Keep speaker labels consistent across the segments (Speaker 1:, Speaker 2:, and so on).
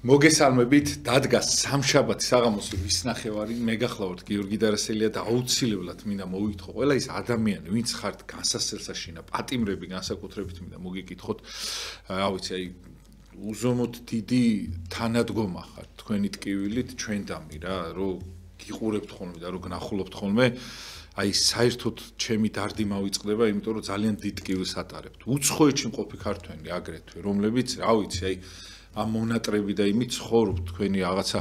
Speaker 1: მოგესალმებით, დადგა სამშაბათი საღამოს ვის ნახევარი, მე გახლავართ გიორგი დარასელია და აუცილებლად მინდა მოვიკითხო ყველა ის ადამიანი, ვინც ხართ განსასწრებსაშინა, პატიმრები განსაკუთრებით მინდა მოგიკითხოთ, რა ვიცი, აი უზომოდ დიდი თანადგომა ხართ თქვენი ტკივილით ჩვენდამი რა, რომ გიყურებთ ხოლმე და რომ გნახულობთ ხოლმე, აი საერთოდ ჩემი დარდი მავიწყდება, იმიტომ რომ ძალიან დიდ ტკივილს ატარებთ. უცხოეთში მყოფი ქართველი აგრეთვე, რომლებიც, რა ვიცი, აი ამ მონატრები და იმით ცხოვრობთ თქვენი რაღაცა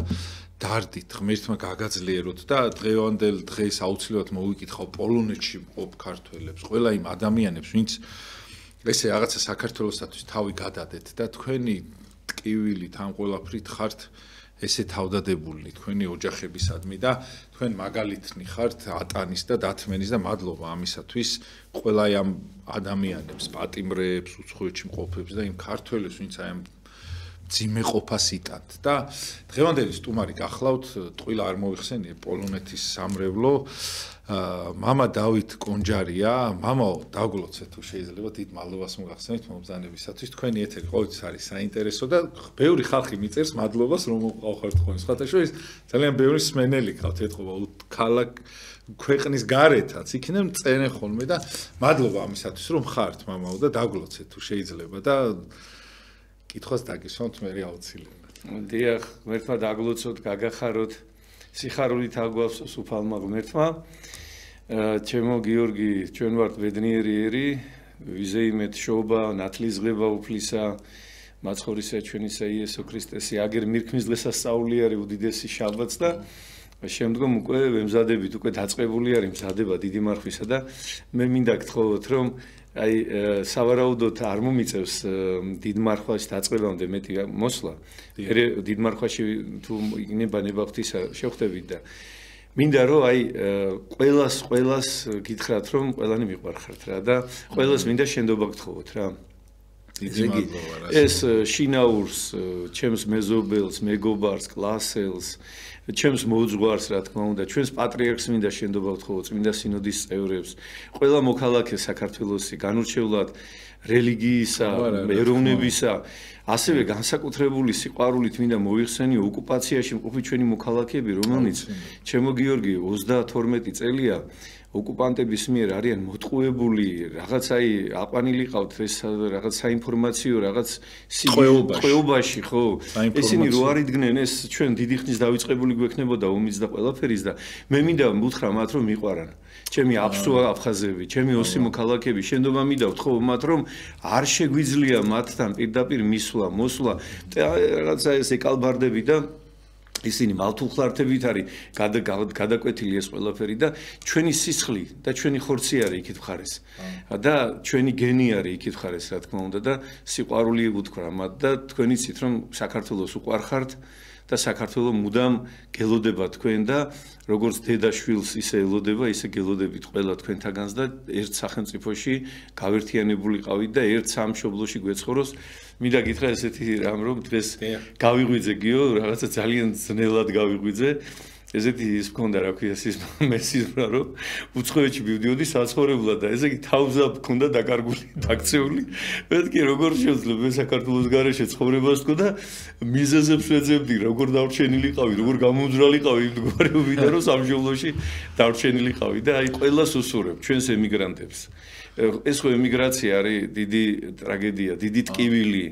Speaker 1: დარდით, ღმერთმა გაგაძლიეროთ და დღევანდელ დღეს აუცილებლად მოვიკითხავ პოლონეთში მყოფ ქართველებს, ყველა იმ ადამიანებს, ვინც ესე რაღაცა საქართველოსთვის თავი გადადეთ და თქვენი ტკივილით ამ ყველაფრით ხართ ესე თავდადებულნი თქვენი ოჯახებისადმი და თქვენ მაგალითნი ხართ ატანის და დათმენის და მადლობა ამისათვის ყველა ამ ადამიანებს, პატიმრებს, უცხოეთში მყოფებს და იმ ქართველებს, ვინც აი ამ ძიმეყოფას იტანთ და დღევანდელი სტუმარი გახლავთ, ტყუილა არ მოიხსენიე, პოლონეთის სამრევლო მამა დავით კონჯარია, მამაო დაგლოცეთ თუ შეიძლება, დიდ მადლობას მოგახსენებთ მომბრძანებისათვის, თქვენი ეთერი ყოველთვის არის საინტერესო და ბევრი ხალხი მიწერს მადლობას რომ მოყავხართ თქვენ. სხვათა შორის ძალიან ბევრი სმენელი ხავთ ეთყობა ქალაქ ქვეყნის გარეთაც, იქნებ წერენ ხოლმე და მადლობა ამისათვის რომ ხართ მამაო და დაგლოცეთ თუ შეიძლება და კითხვას დაგისვამთ მე აუცილებლად.
Speaker 2: დიახ, ღმერთმა დაგლოცოთ, გაგახაროთ, სიხარულით აგვავს უფალმა ღმერთმა. ჩემო გიორგი, ჩვენ ვართ ბედნიერი ერი, ვიზეიმეთ შობა, ნათლისღება უფლისა, მაცხოვრისა ჩვენისა იესო ქრისტესი, აგერ მირქმის დღესასწაული არის უდიდესი შაბათს და შემდგომ უკვე ვემზადებით, უკვე დაწყებული არის მზადება დიდი მარხვისა და მე მინდა გთხოვოთ, რომ აი სავარაუდოდ არ მომიწევს დიდ მარხვაში დაწყებამდე მეტი მოსვლა. დიდ მარხვაში თუ იქნება ნებავთისა შევხვდებით და მინდა რომ აი ყველას გითხრათ რომ ყველანი მიყვარხართ რა და ყველას მინდა შენდობა გთხოვოთ რა. ეს შინაურს, ჩემს მეზობელს, მეგობარს, კლასელს, ჩემს მოძღვარს, რა თქმა უნდა, ჩვენს პატრიარქს მინდა შენდობა ვთხოვოთ, წმინდა სინოდის წევრებს, ყველა მოქალაქე საქართველოსი, განურჩევლად რელიგიისა, ეროვნებისა, ასევე განსაკუთრებული სიყვარულით მინდა მოიხსენიო ოკუპაციაში მყოფი ჩვენი მოქალაქეები, რომელნიც ჩემო გიორგი 32 წელია ოკუპანტების მიერ არიან მოტყუებული, რაღაც აი აყვანილი ყავთ ეს რაღაც საინფორმაციო რაღაც წყეობაში, ხო? ესენი რო არ იდგნენ, ეს ჩვენ დიდი ხნის დავიწყებული გვექნებოდა ომიც და ყველაფერის და მე მინდა ვუთხრა მათ რომ მიყვარან. ჩემი აფხაზები, ჩემი ოსი მოქალაქეები, შენდობა მინდა ვთხოვ მათ რომ არ შეგვიძლია მათთან პირდაპირ მისვლა, მოსვლა, რაღაცა ეს ეკალბარდები და ისინი მალთულხლართებით არის გადაკვეთილი ეს ყველაფერი და ჩვენი სისხლი და ჩვენი ხორცი არის იქით მხარეს და ჩვენი გენი არის იქით მხარეს რა თქმა უნდა და სიყვარული უთქვა მათ და თქვენ იცით რომ საქართველოს უყვარხართ და საქართველო მუდამ გელოდება თქვენ და როგორც დედაშვილს ისე ელოდება, ისე გელოდებით ყველა თქვენთაგანს და ერთ სახელმწიფოში გავერთიანებული ყავით და ერთ სამშობლოში გვეცხოვროს. მინდა გითხრა ესეთი რამ რომ დღეს გავიღვიძე გიო, რაღაცა ძალიან ძნელად გავიღვიძე. ესეთი ის მქონდა რა ქვია მესიზმრა რომ უცხოეთში მივდიოდი საცხოვრებლად და ესე იგი თავზა მქონდა დაკარგული, დაქცეული. მეთქი როგორ შეიძლება მე საქართველოს გარეშე ცხოვრებას თქო და მიზეზებს ვეძებდი, როგორ დარჩენილიყავი, როგორ გამომძვრალიყავი იმ მდგომარეობიდან რომ სამშობლოში დარჩენილიყავი და აი ყველას უსურებ ჩვენს ემიგრანტებს. ეს ხო ემიგრაცია არის დიდი ტრაგედია, დიდი ტკივილი.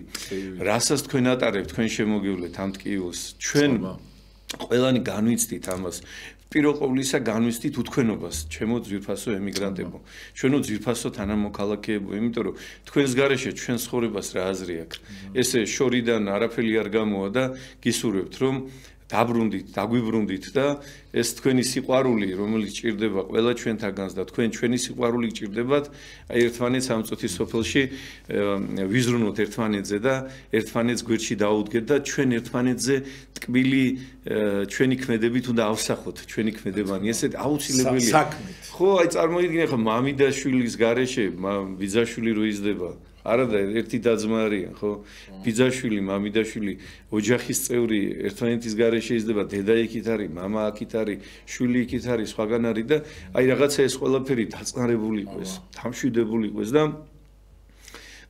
Speaker 2: რასაც თქვენ ატარებთ, თქვენ შემოგივლეთ ამ ტკივილს. ჩვენ ყველანი განვიცდით ამას. პირველ ყოვლისა განვიცდით უთქვენობას, ჩემო ძვირფასო ემიგრანტებო, ჩვენო ძვირფასო თანამოქალაქეებო, იმიტომ რომ თქვენს გარეშე ჩვენ ცხოვრებას რა აზრი აქვს. ესე შორიდან არაფერი არ გამოვა და გისურვებთ რომ დაბრუნდით, დაგვიბრუნდით და ეს თქვენი სიყვარული, რომელიც ჭირდება ყველა ჩვენთაგანს და ჩვენი სიყვარული ჭირდებათ, აი ერთმანეთს ამ წუთის სოფელში ვიზრუნოთ ერთმანეთზე და ერთმანეთს გვერდში დაუდგეთ და ჩვენ ერთმანეთზე ტკბილი ჩვენი ქმედებით უნდა ავსახოთ, ჩვენი ქმედებანი, ესეთ აუცილებელია. ხო, აი წარმოიდგინე ხო მამიდაშვილის გარეშე, ბიძაშვილი რო იზრდება არა და ერთი დაძმა არიან, ხო? ბიძაშვილი, მამიდაშვილი, ოჯახის წევრი ერთმანეთის გარეშე იზრდება, დედა იქით არის, მამა აქით არის, შვილი იქით არის, სხვაგან არის და აი რაღაცა ეს ყველაფერი დაწყნარებული იყოს, დამშვიდებული იყოს და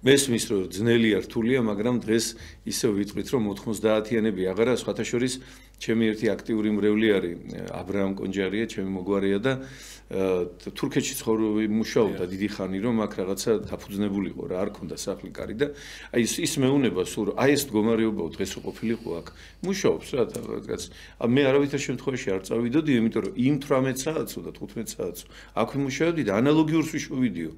Speaker 2: მესმის რომ ძნელია რთულია, მაგრამ დღეს ისე ვიტყვით რომ 90-იანები აღარა, სხვათა შორის ჩემი ერთი აქტიური მრევლი არის აბრაამ კონჯარია, ჩემი მოგვარია და თურქეთში მუშაობდა დიდი ხანი რომ აქ რაღაცა დაფუძნებულიყო რა, არ ქონდა სახლი კარი და აი ის მეუნება სულ აი ეს მდგომარეობა დღეს ყოფილიყო აქ. მუშაობს რა რაღაც. მე არავითარ შემთხვევაში არ წავიდოდი, იმიტომ რომ იმ 18 საათსო და 15 საათსო აქ ვიმუშავებდი და ანალოგიურს ვიშოვიდიო.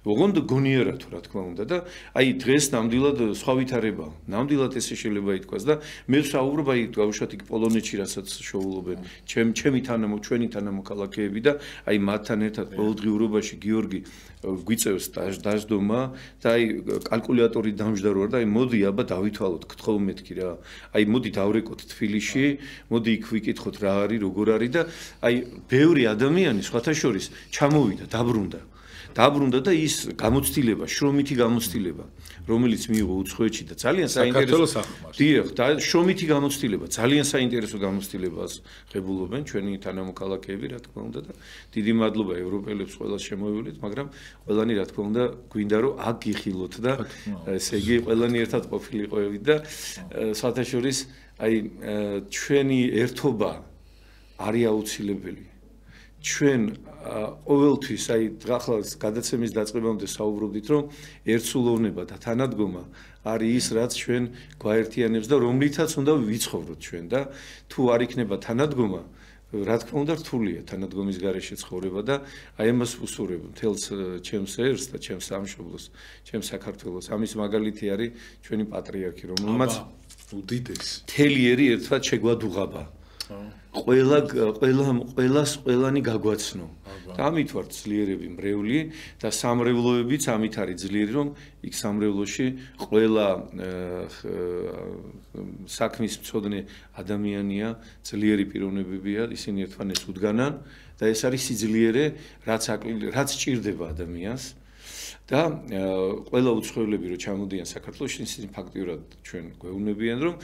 Speaker 2: ოღონდ გონიერა თუ რა თქმა უნდა და აი დღეს ნამდვილად სხვა ვითარება. ნამდვილად ესე შეიძლება ითქვას და მე ვსაუბრობ აი გავუშვათ იქ პოლონეთში რასაც შოულობენ. ჩვენი თანამოქალაქეები და აი მათთან ერთად ყოველდღიურობაში გიორგი გვიწევს დასდომა და აი კალკულატორი დამждარვარ და აი მოდი აბა დავითვალოთ გთხოვ მეთქი რა. აი მოდი დავრეკოთ თბილისში, მოდი იქ ვიკითხოთ რა არის, როგორ არის და აი ბევრი ადამიანი სხვათა შორის ჩამოვიდა, დაბრუნდა და ის გამოცდილება, შრომითი გამოცდილება, რომელიც მიიღო უცხოეთში და ძალიან საინტერესო დიახ, და შრომითი გამოცდილება, ძალიან საინტერესო გამოცდილებას ღებულობენ ჩვენი თანამოქალაქეები, რა თქმა უნდა და დიდი მადლობა ევროპელებს ყველას შემოევლეთ, მაგრამ ყველანი რა თქმა უნდა გვინდა რომ აქ გიხილოთ და ესე იგი ყველანი ერთად ყოფილიყოებით და სხვათა შორის აი ჩვენი ერთობა არის აუცილებელი. ჩვენ ყოველთვის აი ახლა გადაცემის დაწყებამდე საუბრობდით რომ ერთსულოვნება და თანადგომა არის ის რაც ჩვენ გვაერთიანებს და რომლითაც უნდა ვიცხოვროთ ჩვენ და თუ არ იქნება თანადგომა რა თქმა უნდა რთულია თანადგომის გარეშე ცხოვრება და აი ამას ვუსურებ მთელს ჩემს ერს და ჩემს სამშობლოს, ჩემს საქართველოს. ამის მაგალითი არის ჩვენი პატრიარქი, რომელმაც
Speaker 1: უდიდეს
Speaker 2: თელიერი ერთად შეგვადუღაბა. ყველანი გაგვაცნო. და ამით ვარ ძლიერები მრევლი და სამრევლოებიც ამით არის ძლიერი, რომ იქ სამრევლოში ყველა საქმის მცოდნე ადამიანია, ძლიერი პიროვნებებია, ისინი ერთმანეთს უდგანან და ეს არის სიძლიერე, რაც ჭირდება ადამიანს. და ყველა უცხოელები რომ ჩამოდიან საქართველოში, ისინი ფაქტიურად ჩვენ გვეუბნებიან, რომ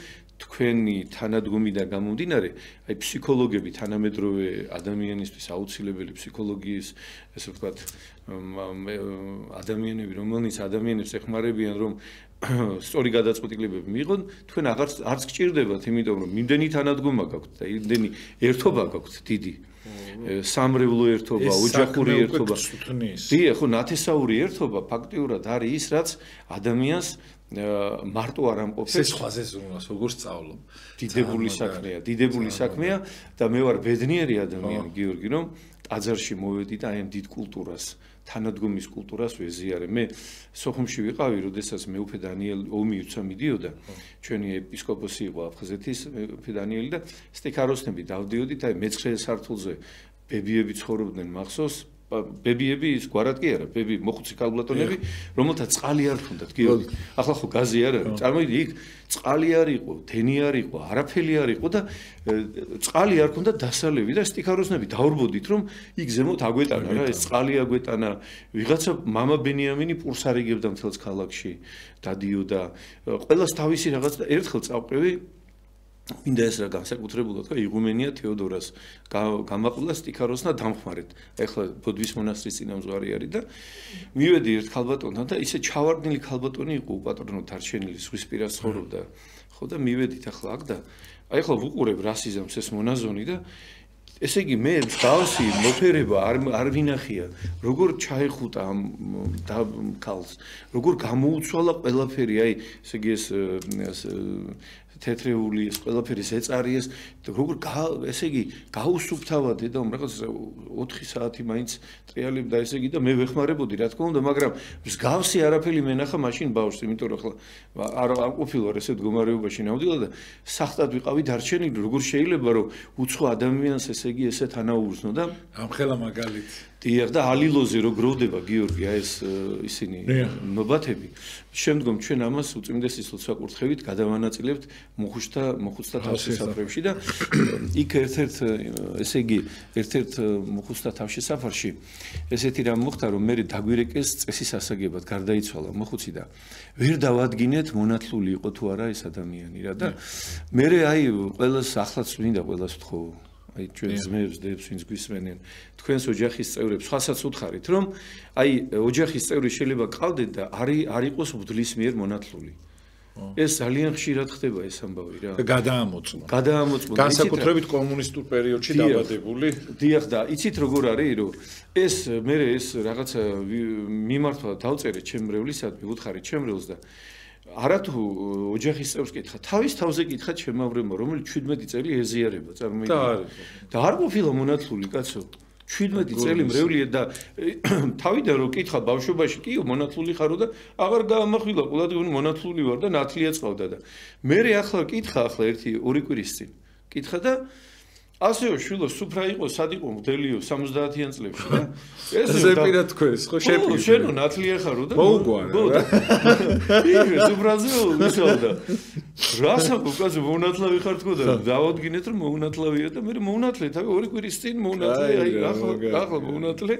Speaker 2: თქვენი თანადგომიდან გამომდინარე, აი ფსიქოლოგები თანამედროვე ადამიანისთვის აუცილებელი ფსიქოლოგიის, ესე ვთქვათ, ადამიანები, რომელნიც ადამიანებს ეხმარებიან, რომ სწორი გადაწყვეტილებები მიიღონ, თქვენ არც გჭირდებათ, იმიტომ რომ იმდენი თანადგომა გაქვთ და იმდენი ერთობა გაქვთ დიდი. სამრევლო ერთობა, ოჯახური ერთობა. დიახ, ხო, ნათესაური ერთობა ფაქტიურად არის ის, რაც ადამიანს მარტო არ ამყოფებს.
Speaker 1: ეს სხვაზე ზრუნვას როგორ სწავლობ?
Speaker 2: დიდებული საქმეა და მე ვარ ბედნიერი ადამიანი გიორგი, რომ ტაძარში მოვედი და აი ამ დიდ კულტურას, თანადგომის კულტურას ვეზიარე. მე სოხუმში ვიყავი, როდესაც მეუფე დანიელ ომიუცა მიდიოდა. ჩვენი ეპისკოპოსი იყო აფხაზეთის მეუფე დანიელი და სტექაროსნები დავდიოდით, აი მე-9 სართულზე ბებიები ცხოვრობდნენ მახსოვს. ბებიები ის გვარად კი არა, ბები მოხუცი კალკულატორები, რომელთა წყალი არ ჰქონდათ, გიორგი. ახლა ხო გაზი არ არის. წარმოიდი იქ წყალი არ იყო, თენი არ იყო, არაფერი არ იყო და წყალი არ ჰქონდა დასალევი და სტიქაროსნები დავრბოდით, რომ იქ ზემოთ აგვეტანა რა, ეს წყალი აგვეტანა. ვიღაცა მამა ბენიამინი პურს არიგებდა მთელს ქალაქში, დადიოდა. ყველას თავისი რაღაც და ერთხელ წავყევი მინდა ეს რა განსაკუთრებულად და იღუმენია თეოდორას გამაყულა სტიქაროსნა დამხმარეთ. ეხლა ბოდვის მონასტრის წინამძღვარი არის და მივედი ერთ ქალბატონთან და ისე ჩავარდნილი ქალბატონი იყო უპატრონო დარჩენილი ზღვისპირა ცხოვრობდა. ხო და მივედით ახლა აქ და აი ახლა ვუყურებ რასიზმს ეს მონაზონი და ესე იგი მე მსგავსი მოფერება არ ვინახია. როგორ ჩაეხუტა ამ ქალს, როგორ გამოუცვალა ყველაფერი, აი ესე იგი ეს თეთრეული ეს ყველაფერი ეწარიეს როგორ ესე იგი გაუსუფთავა დედამ რაღაც 4 საათი მაინც ტრიალებდა ესე იგი და მე ვეხმარებოდი რა თქმა უნდა მაგრამ მსგავსი არაფერი მენახა მაშინ ბავშვს იმიტომ რომ ახლა არ ყოფილი ვარ ესე მდგომარეობაში ნამდვილად და სახტად ვიყავი დარჩენილი როგორ შეიძლება რომ უცხო ადამიანს ესე იგი ესეთ ანაურზნო და
Speaker 1: ამხელა მაგალითი
Speaker 2: დიახ და ალილოზე რო გროვდება გიორგი აი ეს ისინი ნობათები შემდგომ ჩვენ ამას უწმინდესის ლოცვა-კურთხევით გადავანაწილებთ მოხუცთა თავშესაფრებში და იქ ერთ-ერთ ესე იგი ერთ-ერთ მოხუცთა თავშესაფარში ესეთი რამ მოხდა რომ მე დაგვირეკეს წესის ასაგებად გარდაიცვალა მოხუცი და ვერ დავადგინეთ მონათლული იყო თუ არა ეს ადამიანი რა და მე აი ყველას ახლაც მინდა ყველას ვთხოვო აი ჩვენ ძმებს დებს ვინც გვისმენენ თქვენს ოჯახის წევრებს სხვასაც უთხარით რომ აი ოჯახის წევრი შეიძლება ყავდეთ და არ იყოს მღვდლის მიერ მონათლული ეს ძალიან ხშირად ხდება ეს ამბავი რა
Speaker 1: და გადაამოწმო განსაკუთრებით კომუნისტურ პერიოდში დაბადებული
Speaker 2: დიახ და იცით როგორ არის რომ ეს მე ეს რაღაცა მიმართვა დავწერე ჩემბრევლისადმი უთხარი ჩემბრელს და არათუ ოჯახის წევრს კითხა თავის თავზე კითხა ჩემავრემო რომელიც 17 წელი ეზიარება წარმოიდგინე და არ ყოფილა მონათლული კაცო 17 წელი მრევლია და თავიდან რომ კითხა ბავშვობაში კიო მონათლული ხარო და აღარ გაამახვილა ყოლადღე მონათლული ვარ და ნათლია წავდა და მე ახლა კითხა ერთი ორი კვირის წინ კითხა და ასეო შვილო სუფრა იყო სად იყო მგდელიო 70-იან წლებში რა
Speaker 1: ესე პირად თქვენს ხო შეპირდი
Speaker 2: შენო ნათლია ხარო და
Speaker 1: მოუგვარა
Speaker 2: იგივე სუფრაზე ვისაუბრა რასა უკაზე მონათლავი ხარ თქო და დავადგინეთ რომ მონათლავია და მე მონათლე თავი ორი კვირის წინ მონათლე აი ახლა მონათლე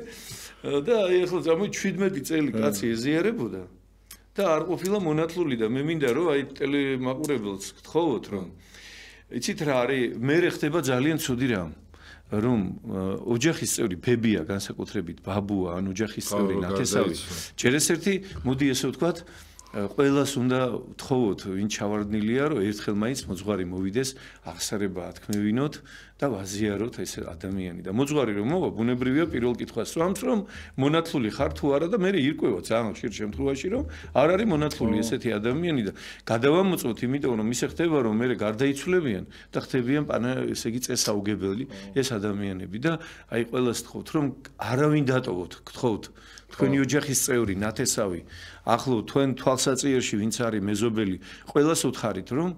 Speaker 2: და აი ახლა ზამო 17 წელი კაცი ეზიარებოდა და არ ყოფილა მონათლული და მე მინდა რომ აი ტელემაყურებელს გთხოვოთ რომ იცით რა არის მე ხდება ძალიან ცუდი რამ რომ ოჯახის წევრი ბებია განსაკუთრებით ბაბუა ან ოჯახის წევრი ნათესავი ჯერ ეს ერთი მოდი ესე ვთქვათ ყველას უნდა თხოვოთ ვინ ჩავარდნილია რომ ერთხელ მაინც მოძღვარი მოვიდეს აღსარება ათქმევინოთ და ვაზიაროთ ეს ადამიანი და მოძღვარი რომ მოვა ბუნებრივია პირველ კითხვას სვამთ რომ მონათლული ხარ თუ არა და მე ირკვევა ძალიან ხშირ შემთხვევაში რომ არ არის მონათლული ესეთი ადამიანი და გადავამოწმოთ იმიტომ რომ ისე ხდება რომ მე გარდაიცვლებიან და ხდებიან ესე იგი წესაუგებელი ეს ადამიანები და აი ყველას თხოვთ რომ არავინ დატოვოთ გთხოვთ თქვენი ოჯახის წევრი ნათესავი ახლო თქვენ თვალსაჭიერში ვინც არის მეზობელი ყველას უთხარით რომ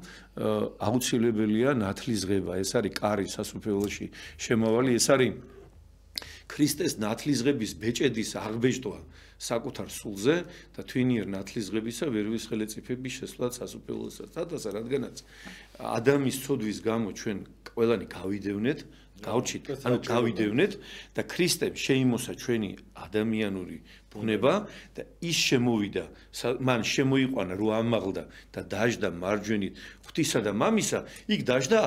Speaker 2: აუცილებელია ნათლის ღება ეს არის კარი სასუფეველოში შემავალი ეს არის ქრისტეს ნათლის ღების ბეჭედის აღბეჭდვა საკუთარ სულზე და თვინიერ ნათლის ღებისა ვერვის ხელეწიფების შესვლა სასუფეველოსაც რადგანაც ადამის ცოდვის გამო ჩვენ ყველანი გავიდევნეთ გავჩით ანუ გავიდევნეთ და ქრისტემ შეიმოსა ჩვენი ადამიანური ბუნება და ის შემოვიდა მან შემოიყვანა რო ამაღლდა და დაждდა მარჯვენით ღვთისა და მამისა იქ დაждდა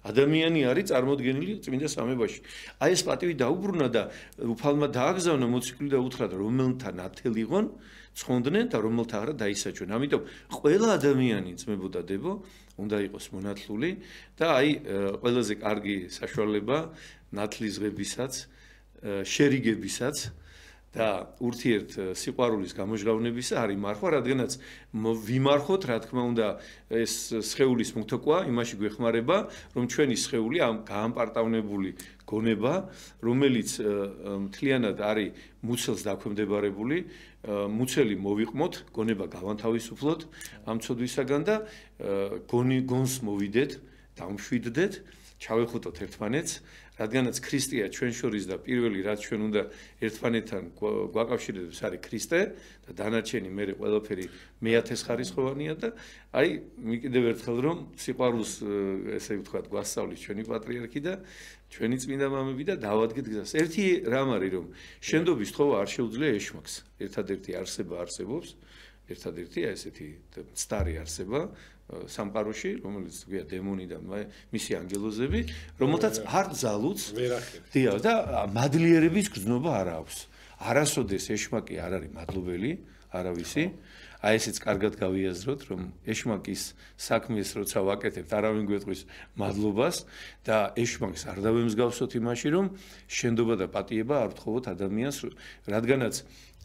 Speaker 2: ადამიანი არის წარმოდგენილი წმინდა სამებაში აი ეს პატივი დაუბრუნა და უფალმა დააგზავნა მოციქული და უთხრა რომელთა ნათელიღონ ცხონდნენ და რომელთა არა დაისაჯონ ამიტომ ყველა ადამიანი ძმებო და დებო უნდა იყოს მონათლული და აი ყველაზე კარგი საშუალება ნათლის ღებისაც შერიგებისაც და ურთიერთ სიყვარულის გამოჟღავნებისა არის მარხვა, რადგანაც ვიმარხოთ, რა თქმა უნდა, ეს სხეულის მუთოქვა იმაში გვეხმარება, რომ ჩვენი სხეული ამ გაამპარტავნებული გონება, რომელიც მთლიანად არის მუცელს დაქვემდებარებული, მუცელი მოვიყმოთ, გონება გავანთავისუფლოთ ამ ცოდვისაგან და გონს მოვიდეთ, დავმშვიდდეთ, ჩავეხუტოთ ერთმანეთს. რადგანაც ქრისტეა ჩვენ შორის და პირველი რაც ჩვენ უნდა ერთმანეთთან გვაკავშირებს არის ქრისტე და დანარჩენი მე ყველაფერი მეათესხარისხოვანია და აი მიკიდევ ერთხელ რომ სიყვარულს ესე ვთქვათ გვასწავლის ჩვენი პატრიარქი და ჩვენი წმინდა მამები და დავადგეთ გზას. ერთი რამ არის რომ შენდობის თხოვა არ შეუძლია ეშმაკს. ერთადერთი არსება არსებობს, ერთადერთი ესეთი მცდარი არსება სამყაროში, რომელიც გვია დემონი და მისი ანგელოზები, რომელთაც არ ძალუც დიახ და მადლიერების გზნობა არ აქვს. არასოდეს ეშმაკი არ არის მადლობელი, არავისი. აი ესეც კარგად გავიაზროთ, რომ ეშმაკის საქმეს როცა ვაკეთებთ, არავინ გვეტყვის მადლობას და ეშმაკს არ დავემსგავსოთ იმაში, რომ შენდობა და პატიება არ ვთხოვოთ ადამიანს, რადგანაც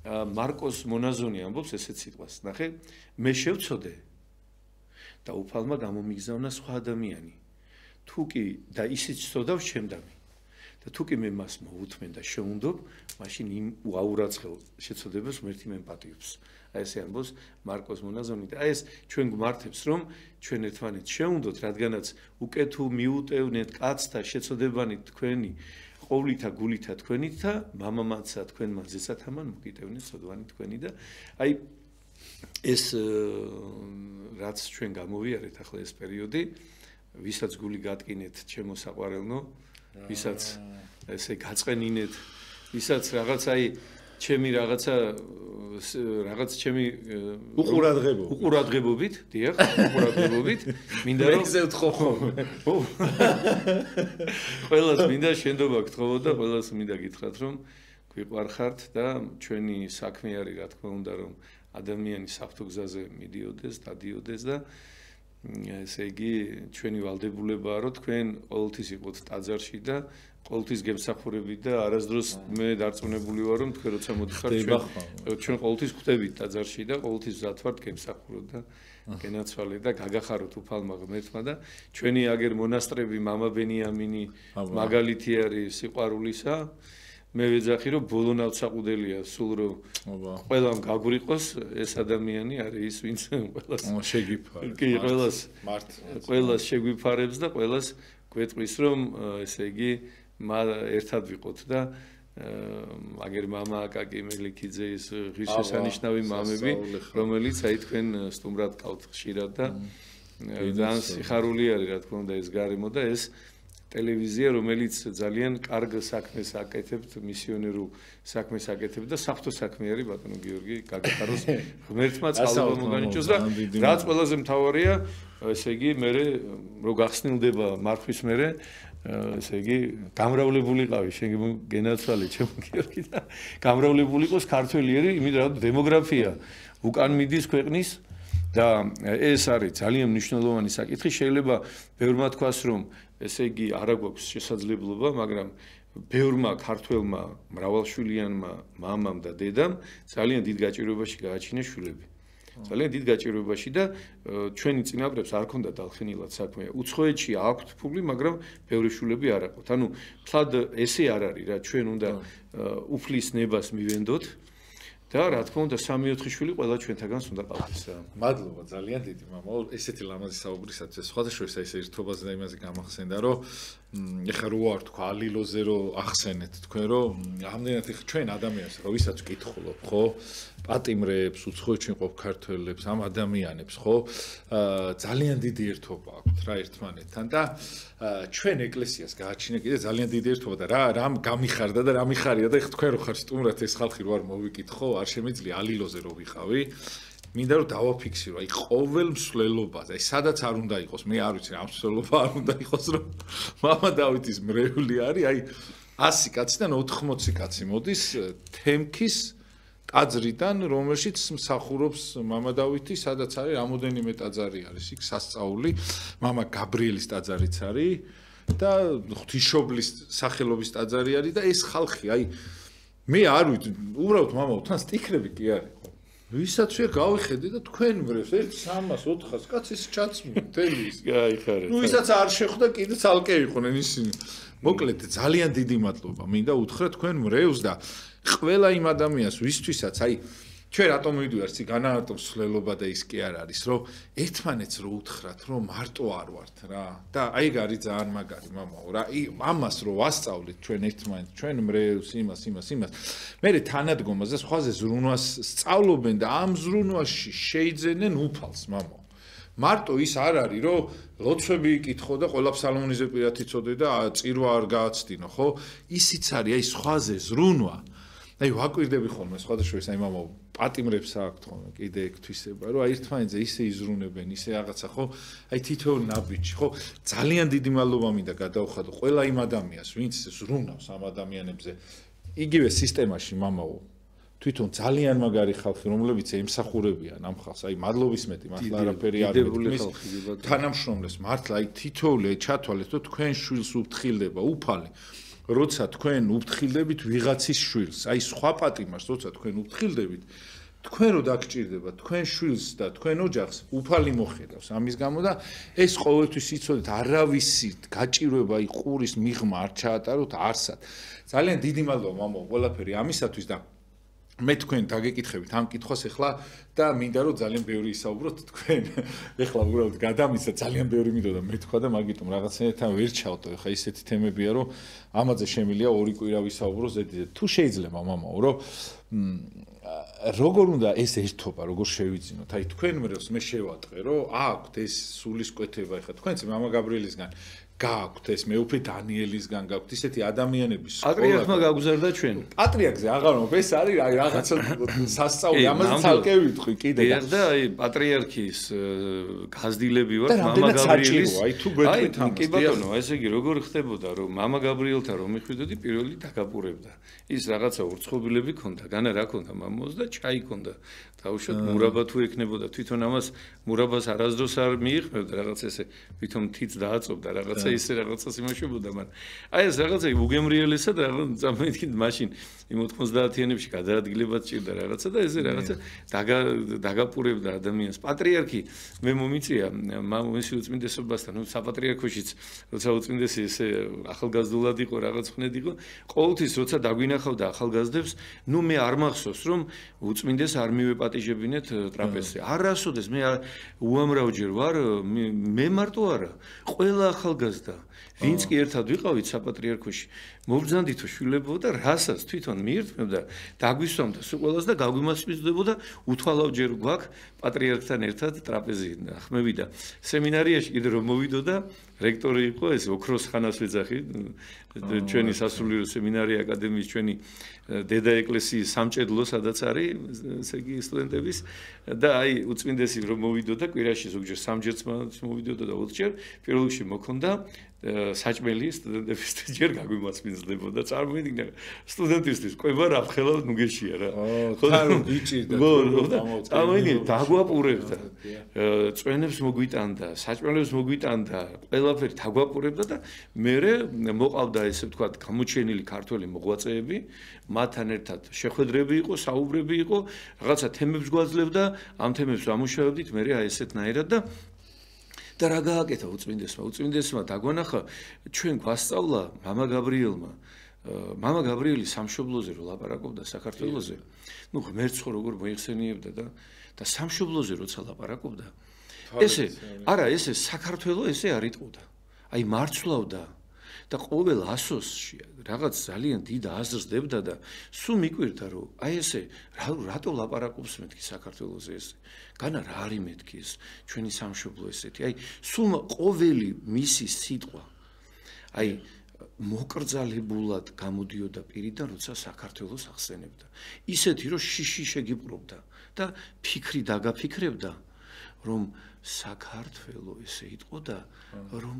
Speaker 2: მარკოს მონაზონი ამბობს ესეთ სიტყვას. ნახე, მე შევწოდე და უფალმა გამომიგზავნა სხვა ადამიანი. თუ კი და ისიც წოდავს ჩემდამი. და თუ კი მე მას მოუთმენ და შეუნდობ, მაშინ იმ უაურაცხელ შეწოდებას ღმერთი მე პატიობს. აი ესე ამბობს მარკოს მონაზონი და აი ეს ჩვენ გვმართებს რომ ჩვენ ერთმანეთს შეუნდოთ, რადგანაც უკვე თუ მიუტევნეთ კაცთა შეწოდებანი თქვენი ყოვლითა გულითა თქვენით და მამამაცა თქვენმა ზესათამან მოგიტევნეთ სოდვანი თქვენი და აი ეს რაც ჩვენ გამოვიარეთ ახლა ეს პერიოდი, ვისაც გული გატკინეთ ჩემო საყვარელნო, ვისაც ესე გაწყენინეთ, ვისაც რაღაც აი ჩემი რაღაც ჩემი უყურადღებობით, დიახ, უყურადღებობით, მინდა რომ
Speaker 1: მეზე ვთხოვ ხოლმე.
Speaker 2: ყველას მინდა შენდობა გთხოვო და ყველას მინდა გითხრათ რომ გვიყვარხართ და ჩვენი საქმე არის რა თქმა უნდა რომ ადამიანი საფრთხეზე მიდიოდეს, დადიოდეს და ესე იგი ჩვენი ვალდებულებაა რომ თქვენ ყოველთვის იყოთ ტაძარში და ყოველთვის გემსახურებით და არასდროს მე დარწმუნებული ვარ რომ თქვენ როცა მოდიხართ ჩვენ ყოველთვის ხვდებით ტაძარში და ყოველთვის მზად ვართ გემსახუროთ და გენაცვალე და გაგახაროთ უფალმა ღმერთმა და ჩვენი აგერ მონასტრები მამა ბენიამინი მაგალითი არის სიყვარულისა მე ვეძახი რომ ბოლო ნავსაყუდელია სულ რომ ყველამ გაგვრიყოს ეს ადამიანი არის ის ვინც ყველას
Speaker 1: შეგვიფარებს
Speaker 2: კი ყველას შეგვიფარებს და ყველას გვეტყვის რომ ესე იგი ერთად ვიყოთ და აგერ მამა აკაკი მელიქიძე ის ღირსშესანიშნავი მამები რომელიც აი თქვენ სტუმრად ყავთ ხშირად და ძალიან სიხარული არის რა თქმა უნდა ეს გარემო და ეს ტელევიზია რომელიც ძალიან კარგ საქმეს აკეთებთ მისიონერულ საქმეს აკეთებთ და საფრთხო საქმე არის ბატონო გიორგი გაგახაროს ღმერთმა წყალობა მოგანიჭოს და რაც ყველაზე მთავარია ესე იგი მე რო გახსნილდება მართვის მერე ესე იგი გამრავლებულიყავი შენ გენაცვალე ჩემო გიორგი და გამრავლებული იყოს ქართველიერი იმიტომ რომ დემოგრაფია უკან მიდის ქვეყნის და ეს არის ძალიან მნიშვნელოვანი საკითხი შეიძლება ბევრმა თქვას რომ ესე იგი არა გვაქვს შესაძლებლობა მაგრამ ბევრმა ქართველმა მრავალშვილიანმა მამამ და დედამ ძალიან დიდ გაჭირვებაში გააჩინეს შვილები ძალიან დიდ გაჭირვებაში და ჩვენი წინაპრებს არ ქონდა დალხენილად საქმე უცხოეთში აქვთ ფული მაგრამ ბევრი შვილები არ აყოთ ანუ თლად ესე არ არის რა ჩვენ უნდა უფლის ნებას მივენდოთ და რა თქმა უნდა 3-4 შვილი ყველა ჩვენთაგანს უნდა ყავდეს რა.
Speaker 1: მადლობა ძალიან დიდი მამა. ესეთი ლამაზი საუბრისათვის სხვადასხვა ეს ერთობაზე და იმაზე გამახსენდა რომ ეხლა რო არ თქვა ალილოზე რო ახსენეთ თქვენ რომ ამდენად ეხლა ჩვენ ადამიანებს ხო ვისაც ვკითხულობ ხო პატიმრებს უცხოეთში ყოფ ქართველებს ამ ადამიანებს ხო ძალიან დიდი ერთობა აქვთ რა ერთმანეთთან და ჩვენ ეკლესიას გააჩინა კიდე ძალიან დიდი ერთობა და რა გამიხარდა და რა მიხარია და ეხლა თქვენ რო ხარ სტუმრად ეს ხალხი რო არ მოვიკითხო არ შემიძლია ალილოზე რო ვიყავი მინდა რომ დავაფიქსირო აი ყოველ მსვლელობაზე აი სადაც არ უნდა იყოს მე არ ვიცი ამ მსვლელობა არ უნდა იყოს რომ მამა დავითის მრევლი არის აი 100 კაციდან 80 კაცი მოდის თემქის ტაძრიდან რომელშიც მსახურობს მამა დავითი სადაც არის რამოდენიმე ტაძარი არის იქ სასწაული მამა გაბრიელის ტაძარიც არის და ღვთისმშობლის სახელობის ტაძარი არის და ეს ხალხი აი მე არ ვიცი უბრალოდ მამაო თან სტიქრები კი არის ვისაც ვერ გავიხედე და თქვენ მრევს 1-300-400 კაცი ის ჩაცმი მთელი ის
Speaker 2: გაიხარე
Speaker 1: ნუ ვისაც არ შეხვდა კიდე ცალკე იყვნენ ისინი მოკლედ ძალიან დიდი მადლობა მინდა უთხრა თქვენ მრევს და ყველა იმ ადამიანს ვისთვისაც აი ჩვენ რატომ მივიდივართ სიგანაარტო მსვლელობა და ის კი არ არის რომ ერთმანეთს რო უთხრათ რომ მარტო არ ვართ რა და აი ეგ არის ძალიან მაგარი მამაო რა ამას რო ვასწავლეთ ჩვენ ერთმანეთს ჩვენ მრევს იმას მე თანადგომას და სხვაზე ზრუნვას სწავლობენ და ამ ზრუნვაში შეიძენენ უფალს მამაო მარტო ის არ არის რომ ლოცვები იკითხო და ყველა ფსალმონიზე პირად იცოდე და წირვა არ გააცდინო ხო ისიც არის აი სხვაზე ზრუნვა აი ვაკვირდები ხოლმე სხვადასხვა ეს აი მამაო პატიმრებს აქვთ ხოლმე კიდე ეკთვისება რომ აი ერთმანეთზე ისე იზრუნებენ ისე რაღაცა ხო აი თითოეულ ნაბიჯი ხო ძალიან დიდი მადლობა მინდა გადავხადო ყველა იმ ადამიანს ვინც ზრუნავს ამ ადამიანებზე იგივე სისტემაში მამაო თვითონ ძალიან მაგარი ხალხი რომლებიც ემსახურებიან ამ ხალხს აი მადლობის მეტი მართლა არაფერი არ მეთქმის თანამშრომლებს მართლა აი თითოეული ჩათვალეთ რომ თქვენ შვილს უფრთხილდება უფალი როცა თქვენ უფრთხილდებით ვიღაცის შვილს, აი სხვა პატიმარს, როცა თქვენ უფრთხილდებით, თქვენ რო დაგჭირდება თქვენ შვილს და თქვენ ოჯახს უფალი მოხედავს. ამის გამო და ეს ყოველთვის იცოდეთ, არავისი გაჭირვება აი ყურის მიღმა არ ჩაატაროთ არსად. ძალიან დიდი მადლობა მამაო ყველაფერი ამისათვის და მე თქვენ დაგეკითხებით ამ კითხვას ახლა და მინდა რომ ძალიან ბევრი ისაუბროთ თქვენ ახლა უბრალოდ გადამისა ძალიან ბევრი მინდოდა მე თქვა და მაგიტომ რაღაცნაირად ვერ ჩავტო ახლა ისეთი თემებია რომ ამაზე შემილია 2 კვირა ვისაუბრო ზედიზედ თუ შეიძლება მამაო რომ როგორ უნდა ეს ერთობა, როგორ შევიძინოთ? აი თქვენ მე შევატყე, რომ აქვთ ეს სულისკვეთება, ეხლა თქვენც მამა გაბრიელისგან გაქვთ ეს მეუფე დანიელისგან გაქვთ ისეთი ადამიანების
Speaker 2: პატრიარქმა გაგუზარდა ჩვენ.
Speaker 1: პატრიარქზე აღარ მომ ეს არის აი რაღაცა სასწაული ამაზე ცალკე ვიტყვი კიდე
Speaker 2: და აი პატრიარქის გაზრდილები ვარ მამა გაბრიელის
Speaker 1: აი თუ გვეტყვით ამას
Speaker 2: კი ბატონო ესე იგი როგორ ხდებოდა რომ მამა გაბრიელთან რომ მიხვიდოდი პირველი დაგაპურებდა ის რაღაცა ურცხობილები ქონდა განა რა ქონდა მამოს და ჩაი ქონდა თავშოთ მურაბა თუ ეკნებოდა თვითონ ამას მურაბას არასდროს არ მიიღებდა რაღაც ესე თვითონ თიც დააწობდა რაღაცა ისე რაღაცას იმაშებოდა მაგრამ აი ეს რაღაცა უგემრიელესა და რაღაც წამოიდგინეთ მაშინ იმ 90-იანებში გადაადგილებად ჭირდა რაღაცა და ესე რაღაცა დაგაპურებდა ადამიანს პატრიარქი მე მომიწია მამის უწმინდესობასთან ნუ საპატრიარქოშიც როცა უწმინდესი ესე ახალგაზრდულად იყო რაღაც ხნედ იყო ყოველთვის როცა დაგვინახავდა ახალგაზრდებს ნუ მე არ მახსოვს რომ უწმინდეს არ მივეპატიჟებინეთ ტრაპეზზე არასოდეს მე უამრავჯერ ვარ მე მარტო არა ყველა ახალგაზრდა ვინც კი ერთად ვიყავით საპატრიარქოში მობრძანდითო შვილებო და რასაც თვითონ მიირთმევდა დაგვისვამდა სულ ყველას და გაგვიმასპინძლებოდა უთვალავჯერ გვაქვს პატრიარქთან ერთად ტრაპეზი ხმევიდა სემინარიაში კიდე რომ მოვიდოდა რექტორი იყო ეს ოქროს ხანას ვეძახი ჩვენი სასულიერო სემინარი აკადემიის ჩვენი დედა ეკლესიის სამჭედლო სადაც არის ესე იგი სტუდენტების და აი უწმინდესი რომ მოვიდოდა კვირაში ზოგჯერ სამჯერც მოვიდოდა და 20 ჯერ პირველ რიგში მოქონდა საჭმელი სტუდენტების ჯერ გაგვიმასპინძლებოდა წარმოიდგინე სტუდენტისთვის ყვება რა ხელა ნუგეშია რა
Speaker 1: ხო და გიჭირდა
Speaker 2: წარმოიდგინე დაგვაპურებდა წვენებს მოგვიტანდა საჭმელებს მოგვიტანდა ყველაფერი დაგვაპურებდა და მე მოყავდა ესე ვთქვათ გამოჩენილი ქართველი მოღვაწეები მათთან ერთად შეხვედრები იყო საუბრები იყო რაღაცა თემებს გვაძლევდა ამ თემებს ვამუშავებდით მე აი ესეთნაირად და რა გააკეთა უწმინდესმა დაგვანახა ჩვენ გვასწავლა მამა გაბრიელი სამშობლოზე რო ლაპარაკობდა საქართველოზე ნუ ღმერთს ხო როგორ მოიხსენიებდა და სამშობლოზე როცა ლაპარაკობდა ესე საქართველო ესე არ იტყოდა აი მარცვლავდა და ყოველ ასოსში რაღაც ძალიან დიდ აზრს დებდა და სულ მიკვირდა რომ აი ესე რატო ლაპარაკობს მეთქი საქართველოზე ესე განა რა არის მეთქი ეს ჩვენი სამშობლო ესეთი აი სულ ყოველი მისი სიტყვა აი მოკრძალებულად გამოდიოდა პირიდან როცა საქართველოს ახსენებდა ისეთი რომ შიში შეგიპყრობდა და ფიქრი დაგაფიქრებდა რომ საქართველო ესე იტყოდა რომ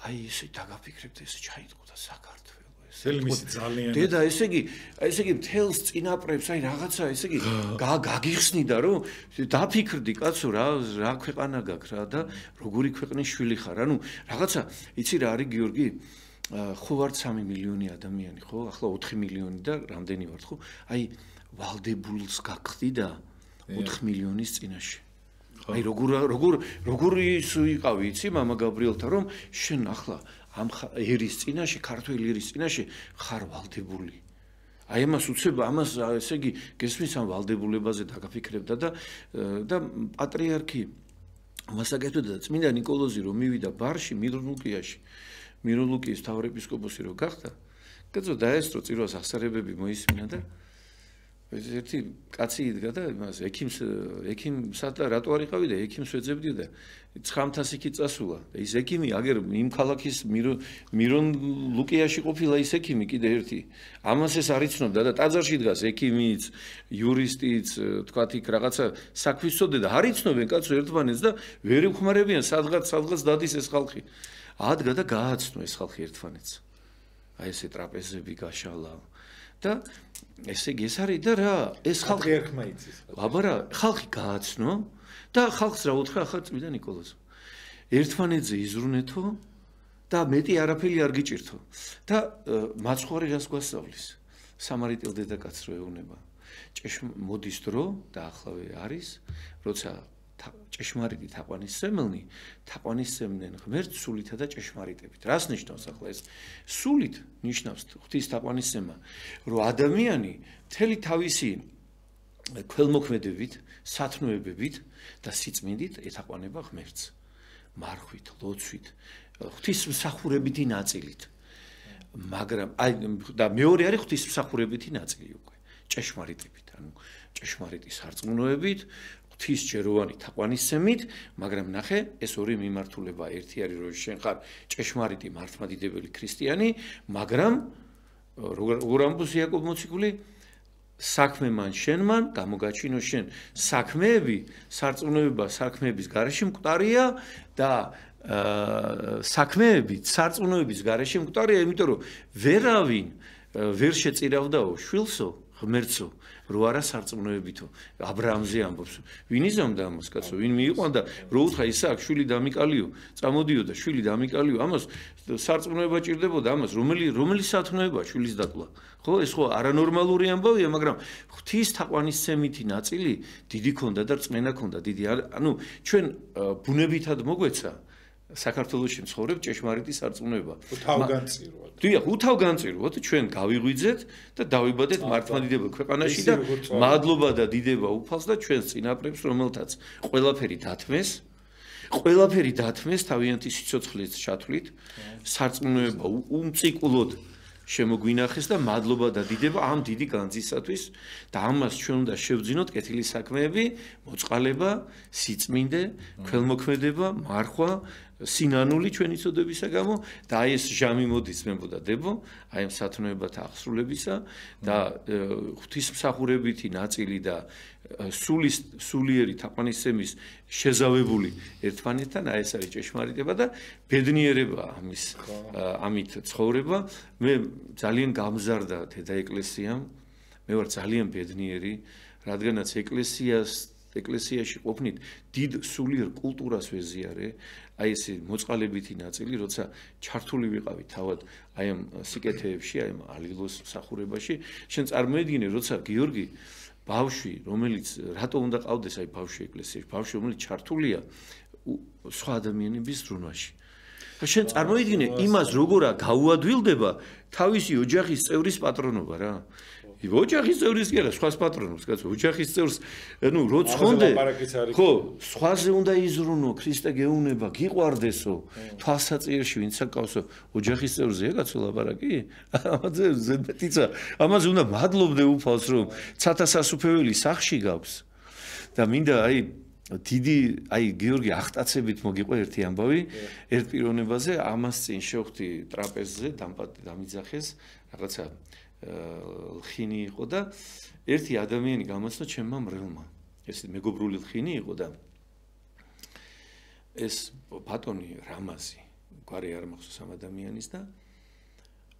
Speaker 2: აი ესე დაგაფიქრებდა ესე ჩაიტყოდა საქართველო ესე
Speaker 1: ელმისი ძალიან
Speaker 2: დედა ესე იგი მთელს წინაპრებს აი რაღაცა ესე იგი გაგიხსნიდა რომ დაფიქრდი კაცო რა ქვეყანა გაქვს რა და როგორი ქვეყნის შვილი ხარ ანუ რაღაცა იცი რა არის გიორგი ხო ვართ 3 მილიონი ადამიანი ხო ახლა 4 მილიონი და რამდენი ვართ ხო აი ვალდებულს გაგხდი და 4 მილიონის წინაშე აი როგორი იყავი იცი მამა გაბრიელთან რომ შენ ახლა ამ ერის წინაშე ქართველი ერის წინაშე ხარ ვალდებული აი ამას უცებ ამას ესე იგი გესმის ამ ვალდებულებაზე დაგაფიქრებდა და პატრიარქი მასაკეთებდა და წმინდა ნიკოლოზი რომ მივიდა ბარში მირონლუკიის მთავარეპისკოპოსი რომ გახდა კაცო დაესწრო წირვას აღსარებები მოისმინა და ერთი კაცი იდგა და იმას ექიმსა და რატო არ იყავი და ექიმს ვეძებდი და 900 იქით წასულა და ის ექიმი აგერ იმ ქალაქის მირონ ლუკიაში ყოფილა ის ექიმი კიდე ერთი ამას ეს არ იცნობდა და ტაძარში დგას ექიმიც იურისტიც თქვათ იქ რაღაცა საქმის წოდე და არ იცნობენ კაცო ერთმანეთს და ვერ ეხმარებიან სადღაც დადის ეს ხალხი ადგა და გააცნო ეს ხალხი ერთმანეთს აი ესე ტრაპეზები გაშალა და ესე იგი ეს არის და რა ეს ხალხი
Speaker 1: ერქმა იცის
Speaker 2: აბა რა ხალხი გააცნო და ხალხს რა უთხრა ახლა წმინდა ნიკოლოზ ერთმანეთზე იზრუნეთო და მეტი არაფერი არ გიჭირთო და მაცხوارი რას გვასწავლის სამარიტელ დედაკაცს რო ეუბნება მოდის დრო და ახლავე არის როცა ჭეშმარიტი თაყვანისმცემდნენ ღმერთს სულითა და ჭეშმარიტებით. რას ნიშნავს ახლა ეს? სულით ნიშნავს ღვთის თაყვანისცემა, რომ ადამიანი მთელი თავისი ქველმოქმედებით, სათნოებებით და სიწმინდით ეთაყვანება ღმერთს. მარხვით, ლოცვით, ღვთისმსახურებითი ნაწილით. მაგრამ აი და მეორე არის ღვთისმსახურებითი ნაწილი უკვე. ჭეშმარიტებით, ანუ ჭეშმარიტი სარწმუნოებით, ღვთისჯეროვანი თაყვანისცემით, მაგრამ ნახე, ეს ორი მიმართულება, ერთი არის რომ შენ ხარ ჭეშმარიტი მართლმადიდებელი ქრისტიანი, მაგრამ როგორ ამბობს იაკობ მოციქული, საქმე მან შენ მან გამოგაჩინო შენ. საქმეები, სარწმუნოება საქმეების გარეშე მკვდარია და საქმეები სარწმუნოების გარეშე მკვდარია, იმიტომ რომ ვერავინ ვერ შეწირავდაო შვილსო, ღმერთსო, რო არა სარწმუნოებითო. ა ブラ ამზე ამბობს. ვინ იზამდა ამას კაცო, ვინ მიიყვანდა, რო უთხრა ისააკ შვილი დამიკალიო, წამოდიოდა შვილი დამიკალიო, ამას სარწმუნოება ჭირდებოდა ამას, რომელი სათნოება შვილის დაკლა. ხო, ეს ხო არანორმალური ამბავია, მაგრამ ღვთის თაყვანისცემითი ნაწილი დიდი ქონდა და რწმენა ქონდა დიდი. ანუ ჩვენ ბუნებითად მოგვეცა საქართველოში მცხოვრებ ჭეშმარიტი სარწმუნოება.
Speaker 1: უთავგანწირვად.
Speaker 2: დიახ, უთავგანწირვად ჩვენ გავიღვიძეთ და დავიბადეთ მართლმადიდებელ ქვეყანაში და მადლობა და დიდება უფალს და ჩვენს წინაპრებს, რომელთაც ყველაფერი დათმეს თავიანთი სიცოცხლეს ჩათვლით, სარწმუნოება უმწიკვლოდ შემოგვინახეს და მადლობა და დიდება ამ დიდი განძისათვის და ამას ჩვენ უნდა შევძინოთ კეთილი საქმეები, მოწყალება, სიწმინდე, ქველმოქმედება, მარხვა, სინანული ჩვენი წოდებისა გამო და აი ეს ჟამი მოდის მებოდა დებო, აი ამ სათნოებათა აღსრულებისა და ღვთისმსახურებითი ნაწილი და სულიერი თაყვანისცემის შეზავებული ერთმანეთთან, აი ეს არის ჭეშმარიტება და ბედნიერება ამით ცხოვრება. მე ძალიან გამზარდა დედაეკლესიამ, მე ვარ ძალიან ბედნიერი, რადგანაც ეკლესიაში ყოფნით დიდ სულიერ კულტურას ვეზიარე, აი ეს მოწყალებითი ნაწილი, როცა ჩართული ვიყავი თავად აი ამ სიკეთეებში, აი ამ ალილოს მსახურებაში, შენ წარმოედგინე, როცა გიორგი ბავშვი, რომელიც რატო უნდა ყავდეს აი ბავშვი ეკლესიაში, ბავშვი, რომელიც ჩართულია სხვა ადამიანების ზრუნვაში. შენ წარმოედგინე იმას, როგორა გაუადვილდება თავისი ოჯახის წევრის პატრონობა რა. ოჯახის წევრის კი არა, სხვას პატრონობს, კაცო, ოჯახის წევრს, ანუ რო ცხონდე, ხო, სხვაზე უნდა იზრუნო, ქრისტე გეუნება, გიყვარდესო, თვალსაჭირში ვინც აკავსო, ოჯახის წევრზეა კაცო ლაპარაკი? ამაზე ზედმეტიცა, ამაზე უნდა მადლობდე უფალს, რომ ცათა სასუფეველი სახში გაქვს. და მინდა დიდი გიორგი ახტაცებით მოგიყვა ერთი ამბავი ერთ პიროვნებაზე, ამას წინ შევხვდი ტრაპეზზე, დამიძახეს რაღაცა ლხინი იყო და ერთი ადამიანი გამოსცა ჩემმა მრევლმა. ეს მეგობრული ლხინი იყო და ეს ბატონი რამაზი, გვარი არ მახსოვს ამ ადამიანის და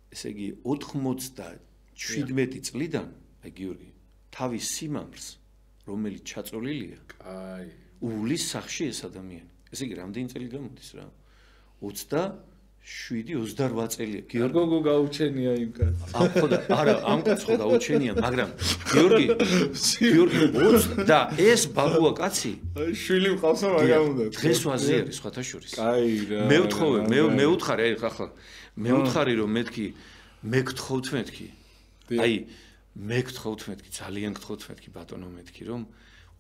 Speaker 2: ესე იგი 97 წლიდან, გიორგი, თავის სიმამრს, რომელიც ჩაწოლილია, უვლის სახში ეს ადამიანი. ესე იგი, რამდენი წელი გამოდის რა? 27-28 წელია.
Speaker 1: გიორგო გაუჩენია იმ კაცს.
Speaker 2: ხო და არა, ამ კაცს ხო გაუჩენია, მაგრამ გიორგი და ეს ბაბუა კაცი
Speaker 1: შვილი მყავს მაგრამ უნდა.
Speaker 2: დღეს ვაზიარი სხვათა შორის.
Speaker 1: კაი რა.
Speaker 2: მე ვუთხარი, ახლა მე ვუთხარი რომ მე გთხოვთ მეთქი. მე გთხოვთ მეთქი, ძალიან გთხოვთ მეთქი ბატონო მეთქი რომ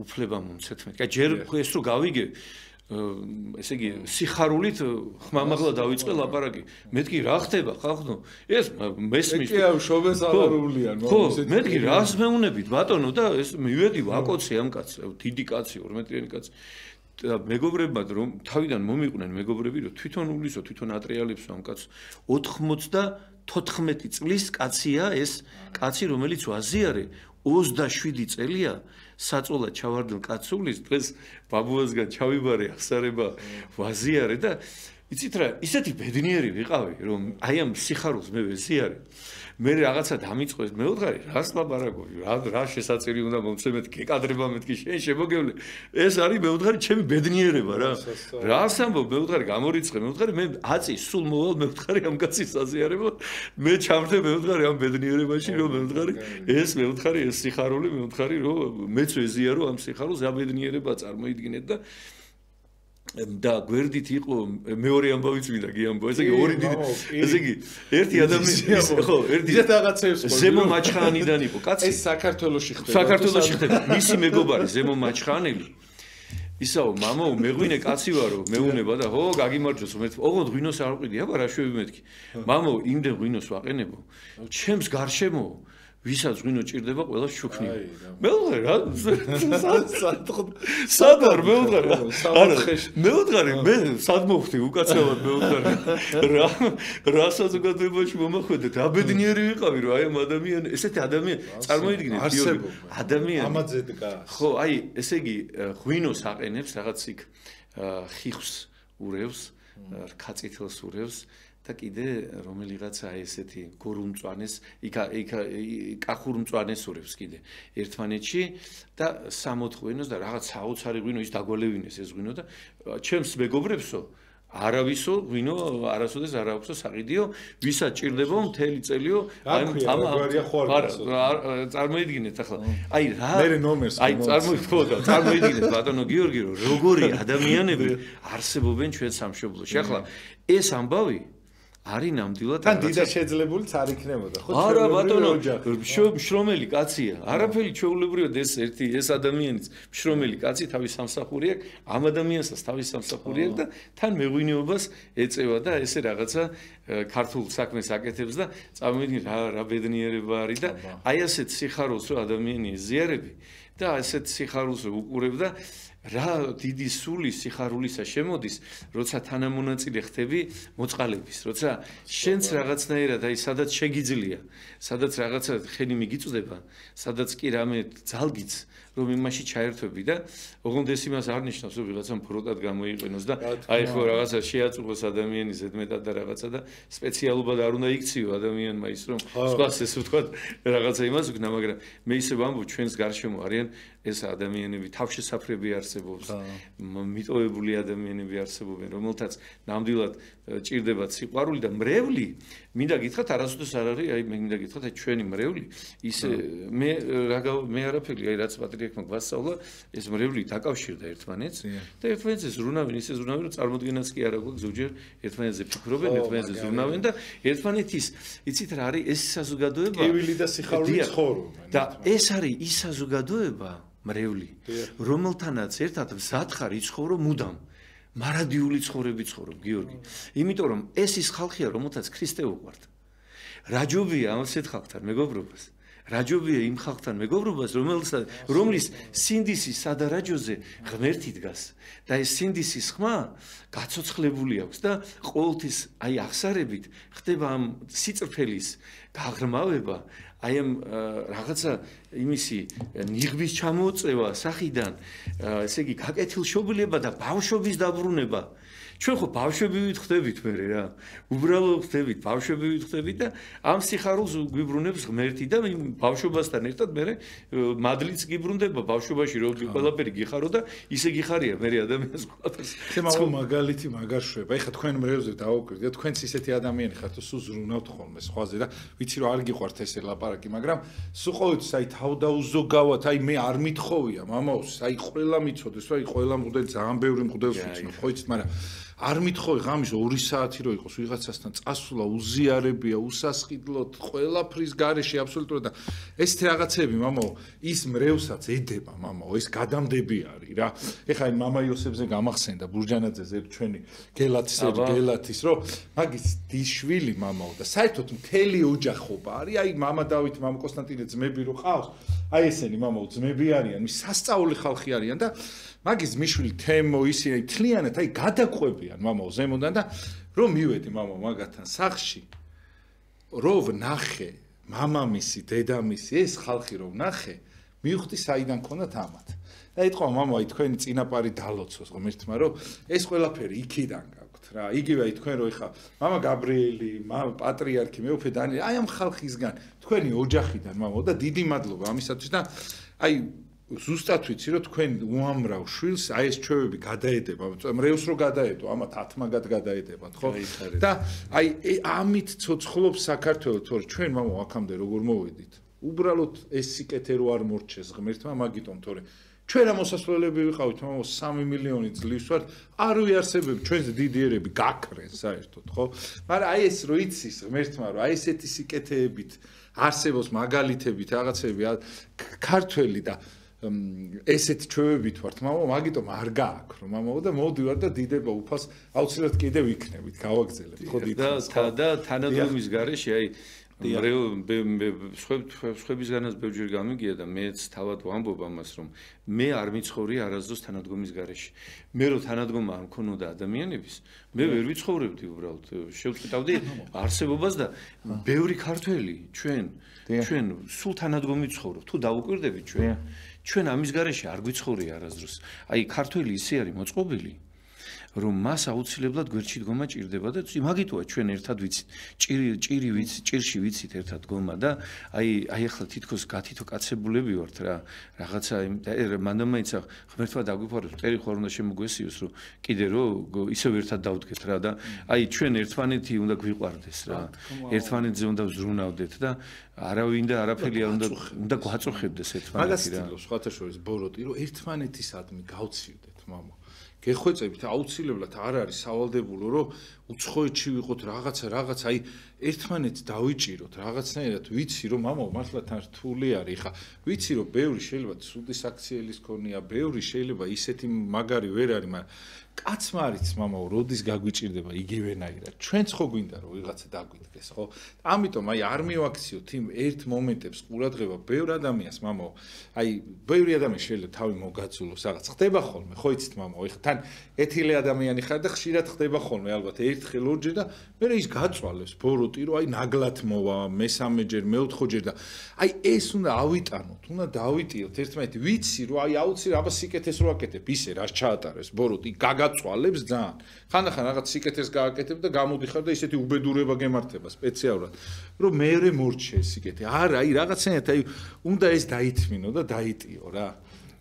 Speaker 2: უფლება მომცეთ მეთქი. ჯერ ეს რო გავიგე ესე იგი სიხარულით ხმამაღლა დავიწყე ლაპარაკი. მეთქი რა ხდება ხალხო? ეს მესმის.
Speaker 1: კი ამ შობეს აღარულიან,
Speaker 2: მაგრამ მეთქი რას მეუნებით ბატონო და ეს მივედი ვაკოცე ამ კაცს, დიდი კაცი, 12-იანი კაცი. და მეგობრებმა რომ თავიდან მომიყვნენ მეგობრები რომ თვითონ უვლისო, თვითონ ატრიალებსო ამ კაცს. 94 წლის კაცია ეს კაცი, რომელიც ვაზიარე 27 წელია საწოლად ჩავარდნილ კაცულის, დღეს ბაბუასგან ჩავიბარე ახსარება ვაზიარე და იცით რა, ისეთი ბედნიერი ვიყავი, რომ აი ამ სიხარულს მე ვეზიარე. მე რაღაცა დამიწყეს, მე ვუთხარი, რას ლაპარაკობ, რა შესაწირი უნდა მომცემეთ, გეკადრება მეთქი, შენ შემოგევლე. ეს არის მე ვუთხარი, ჩემი ბედნიერება რა. რას ამბობ, მე ვუთხარი, გამორიცხე, მე ვუთხარი, მე აწი სულ მოვალ, მე ვუთხარი ამ კაცის საზიარება, მე ჩამრთე, მე ვუთხარი ამ ბედნიერებაში, რომ მე ვუთხარი, მე ვუთხარი, ეს სიხარული, მე ვუთხარი, რომ მეც ვეზიარო ამ სიხარულს, რა ბედნიერება წარმოიდგინეთ და გვერდით იყო მეორე ამბავიც მინდა გიამბო, ესე იგი ორი დიდი, ესე იგი ერთი ადამიანი, ხო, ერთი
Speaker 1: რაღაცებს ხო,
Speaker 2: ზემო მაჩხანიდან იყო კაცი.
Speaker 1: ეს საქართველოში ხდება.
Speaker 2: საქართველოში ხდება. მისი მეგობარი ზემო მაჩხანელი. ისაო, მამაო, მეღვინე კაცი ვარო, მეუნება და ხო, გაგიმარჯოს, მე ოღონდ ღვინოს არ ვყიდი, აბა რა შვები მეთქი. მამაო, იმდენ ღვინოს ვაყენებო. ჩემს გარშემო ვისაც ღვინო ჭირდება, ყველა შუქნია. მეუღარ რა? სად არ მეუღარ? მეუღარი, მე სად მოვხდი უკაცრავად მეუღარი. რა საზოგადოებაში მომახვედეთ? რა ბედნიერი ვიყავი, რომ აი ამ ადამიან, ესეთი ადამიანი წარმოიდგინეთ, ადამიანი.
Speaker 1: ამაზე დგას.
Speaker 2: ხო, აი, ესე იგი, ღვინოს აყენებს რაღაც იქ ხიხს ურევს, რქაწითელს ურევს და კიდე რომელიღაცა ესეთი გორუმწვანეს, იქ კახურმწვანეს ურევს კიდე ერთმანეთში და 60 ღვინოს და რაღაც საოცარი ღვინო ის დაგვალევინეს ეს ღვინო და ჩემს მეგობრებსო არავისო ღვინო არასოდეს არ აქვსო საყიდიო, ვისაც ჭირდება მთელი წელიო,
Speaker 1: აი
Speaker 2: წარმოიდგინეთ ახლა. აი რა
Speaker 1: მე ნომერს
Speaker 2: აი წარმოიდგინეთ ბატონო გიორგი, როგორი ადამიანები არსებობენ ჩვენ სამშობლოში. ახლა ეს ამბავი არის ნამდვილად
Speaker 1: თან დიდად შეძლებულიც არ იქნებოდა, ხო?
Speaker 2: არა ბატონო, მშრომელი კაცია. არაფერი ჩვეულებრივად ეს ადამიანიც მშრომელი კაცი თავის სამსახური აქვს, ამ ადამიანსაც თავის სამსახური აქვს და თან მეღვინეობას ეწევა და ესე რაღაცა ქართულ საქმეს აკეთებს და წამოვიდგინეთ რა ბედნიერება არის და აი ასეთ სიხარულს რო ადამიანი ეზიარები და ასეთ სიხარულს რო უყურებ და რა დიდი სული სიხარულისა შემოდის, როცა თანამონაწილე ხდები მოწყალების, როცა შენც რაღაცნაირად აი სადაც შეგიძლია, სადაც რაღაცა ხელი მიგიწვდება, სადაც კი რამე ძალგიც რომ იმაში ჩაერთვები და ოღონდ ეს იმას არ ნიშნავს, რომ ვიღაცამ ფროტად გამოიყენოს და აი ხო რაღაცა შეაწუხოს ადამიანის ზედმეტად და რაღაცა და სპეციალურად არ უნდა იქციო ადამიანმა ის რომ სხვას ესე ვთქვათ რაღაცა იმას ვქნა, მაგრამ მე ისე ვამბობ ჩვენს გარშემო არიან ეს ადამიანები თავშესაფრები არსებობს, მიტოვებული ადამიანები არსებობენ, რომელთაც ნამდვილად ჭირდებათ სიყვარული და მრევლი, მინდა გითხრათ, არასოდეს არ არის, აი მე მინდა გითხრათ, აი ჩვენი მრევლი, ისე მე არაფერი, აი რაც პატრიარქმა გვასწავლა, ეს მრევლი დაკავშირდა ერთმანეთს და ერთმანეთზე ზრუნავენ, ისე ზრუნავენ, რომ წარმოდგენაც კი არ აქვს ზოგჯერ ერთმანეთზე ფიქრობენ, ერთმანეთზე ზრუნავენ და ერთმანეთის, იცით რა არის ეს საზოგადოება?
Speaker 1: კივილი და სიხარული ცხოვრობენ.
Speaker 2: და ეს არის ის საზოგადოება მრევლი, რომელთანაც ერთად მზად ხარ იცხოვრო მუდამ. მარადიული ცხოვრები ცხოვრობ, გიორგი. იმიტომ რომ ეს ის ხალხია, რომელთაც ქრისტე უყვართ. რაჯობია ამასეთ ხალხთან მეგობრობას. რაჯობია იმ ხალხთან მეგობრობას, რომლის სინდისის სადარაჯოზე ღმერთი დგას და ეს სინდისის ხმა გაცოცხლებული აქვს და ყოველთვის აი აღსარებით ხდება ამ სიწრფელის გაღრმავება, აი ამ რაღაცა იმისი ნიღბის ჩამოწევა სახიდან, ესე იგი გაკეთილშობილება და ბავშვობის დაბრუნება. ჩვენ ხო ბავშვები ვითხდებით მე რა. უბრალოდ ხდებით, ბავშვები ვითხდებით და ამ სიხარულს გვიბრუნებს ღმერთი და იმ ბავშვობასთან ერთად მე მადლიც გიბრუნდება ბავშვობაში, რომ ყველაფერი გიხარო და ისე გიხარია მე ადამიანს ყვათვის.
Speaker 1: თემაო მაგალითი მაგარ შვება. ეხლა თქვენ მრევლზე დავუკვირდით, თქვენც ისეთი ადამიანი ხართ, სულ ზრუნავთ ხოლმე სხვაზე და ვიცი რომ არ გიყვართ ესე ლაპარაკი, მაგრამ სულ ყოველთვის აი თავდაუზოგავად, აი მე არ მithოვია მამაოს, აი ყველა მიცოდეს, აი ყველა მღვდელი ძალიან ბევრი მღვდელს ვიცნობ, ხო იცით, მაგრამ არ მithოვი ღამის 2 საათი რო იყოს ვიღაცასთან წასვლა უზიარებია, უსასყიდლოდ, ყველაფრის გარეშე აბსოლუტურად და ესეთი რაღაცები მამაო, ის მრევსაც ედება მამაო, ეს გადამდები არის რა. ეხლა აი მამა იოსებზე გამახსენდა ბურჯანაძეზე ჩვენი გელათის რო მაგის დიშვილი მამაო და საერთოდ მთელი ოჯახობა არის, აი მამა დავით, მამა კონსტანტინე ძმები რო ყავს, აი ესენი მამაო ძმები არიან, სასწაული ხალხი არიან და მაგის მიშვილი თემო ისინი თლიანად აი გადაყვებიან მამაო ზემოდან და რომ მივედი მამაო მაგათთან სახლში რო ვნახე მამამისი დედამისი ეს ხალხი რო ვნახე მივხვდი საიდან ქონდათ ამათ და ეთქვა მამაო აი თქვენი წინაპარი დალოცოს ღმერთმა რომ ეს ყველაფერი იქიდან გაქვთ რა იგივე აი თქვენ რო ეხა მამა გაბრიელი მამა პატრიარქი მეუფე დანიელი აი ამ ხალხისგან თქვენი ოჯახიდან მამაო და დიდი მადლობა ამისათვის და აი ზუსტად ვიცი რომ თქვენ უამრავ შვილს აი ეს ჩვევები გადაედება მრევლს რო გადაედო ამათ ათმაგად გადაედებათ ხო და აი ამით ცოცხლობს საქართველო თორე ჩვენ მამაო აქამდე როგორ მოვედით უბრალოდ ეს სიკეთე რო არ მორჩეს ღმერთმა მაგიტომ თორე ჩვენ რა მოსასვლელები ვიყავით მამაო 3 მილიონი ძლივს ვართ არ ვიარსებებ ჩვენს დიდიერები გაქრენ საერთოდ ხო მაგრამ აი ეს რო იცის ღმერთმა რომ აი ესეთი სიკეთეებით არსებობს მაგალითებით რაღაცები ქართველი და ესეთ ჩვევებით ვართ მამაო მაგიტომ არ გააქრო მამაო და მოვდივარ და დიდება უფალს აუცილებლად კიდევ იქნებით გავაგზავნებთ ხო
Speaker 2: და თანადგომის გარეშე აი სხვებისგანაც ბევრჯერ გამიგია და მეც თავად ვამბობ ამას, რომ მე არ მიცხოვრი არასდროს თანადგომის გარეშე. მე რო თანადგომა არ მქონოდა ადამიანების, მე ვერ ვიცხოვრებდი უბრალოდ. შევწყვეტავდი არსებობას და ბევრი ქართველი ჩვენ სულ თანადგომი ცხოვრობ. თუ დავუკვირდებით ჩვენ ამის გარეშე არ გვიცხოვრია არასდროს. აი ქართველი ისე არის მოწყობილი რომ მას აუცილებლად გვერდში დგომა ჭირდება და მაგიტოა ჩვენ ერთად ვიცით ჭირში ვიცით ერთად დგომა და აი ახლა თითქოს გათითო კაცებულები ვართ რა რაღაცა მანდამაინც ღმერთმა დაგვიფაროს მტერი ხარ უნდა შემოგვესიოს რომ კიდე რომ ისევ ერთად დავდგეთ რა და აი ჩვენ ერთმანეთი უნდა გვიყვარდეს რა ერთმანეთზე უნდა ვზრუნავდეთ და არავინ და არაფერი არ უნდა გვაწუხებდეს ერთმანეთი რა
Speaker 1: მაგას სხვათა შორის ბოროტი რომ ერთმანეთისადმი გავცივდეთ მამა გეხვეწებით აუცილებლად არ არის სავალდებულო რომ უცხოეთში ვიყოთ რაღაცა აი ერთმანეთს დავიჭიროთ რაღაცნაირად ვიცი რომ მამა მართლა თან რთული არის ხა ვიცი რომ ბევრი შეიძლება სუდის აქციელის ქონია ბევრი შეიძლება ისეთი მაგარი ვერ არის მაგრამ კაცმა არის მამა როდის გაგვიჭირდება იგივენაირად ჩვენც ხო გვინდა რომ ვიღაცა დაგვიდგეს ხო ამიტომ აი არ მივაქციოთ იმ ერთ მომენტებს ყურადღება ბევრ ადამიანს მამა აი ბევრი ადამიანი შეიძლება თავი მოგაწულოს რაღაც ხდება ხოლმე ხო იცით მამა ეხლა თან ეთილე ადამიანი ხარ და ხშირად ხდება ხოლმე ალბათ ერთხელ ორჯერ და მე ის გაწვალებს ბოროტი რომ აი ნაგლად მოვა მესამეჯერ მეოთხეჯერ და აი ეს უნდა ავიტანოთ უნდა დავიტიოთ ერთმანეთი ვიცი რომ აი აუცილებლად აბა სიკეთეს რო აკეთებ ისე რაც ჩაატარეს ბოროტი გაგაწვალებს ძალიან ხანდახან რაღაც სიკეთეს გააკეთებ და გამოდიხარ და ისეთი უბედურება გემართება სპეციალურად რომ მე მორჩე სიკეთე არა აი რაღაცნაირად აი უნდა ეს დაითმინო და დაიტიო რა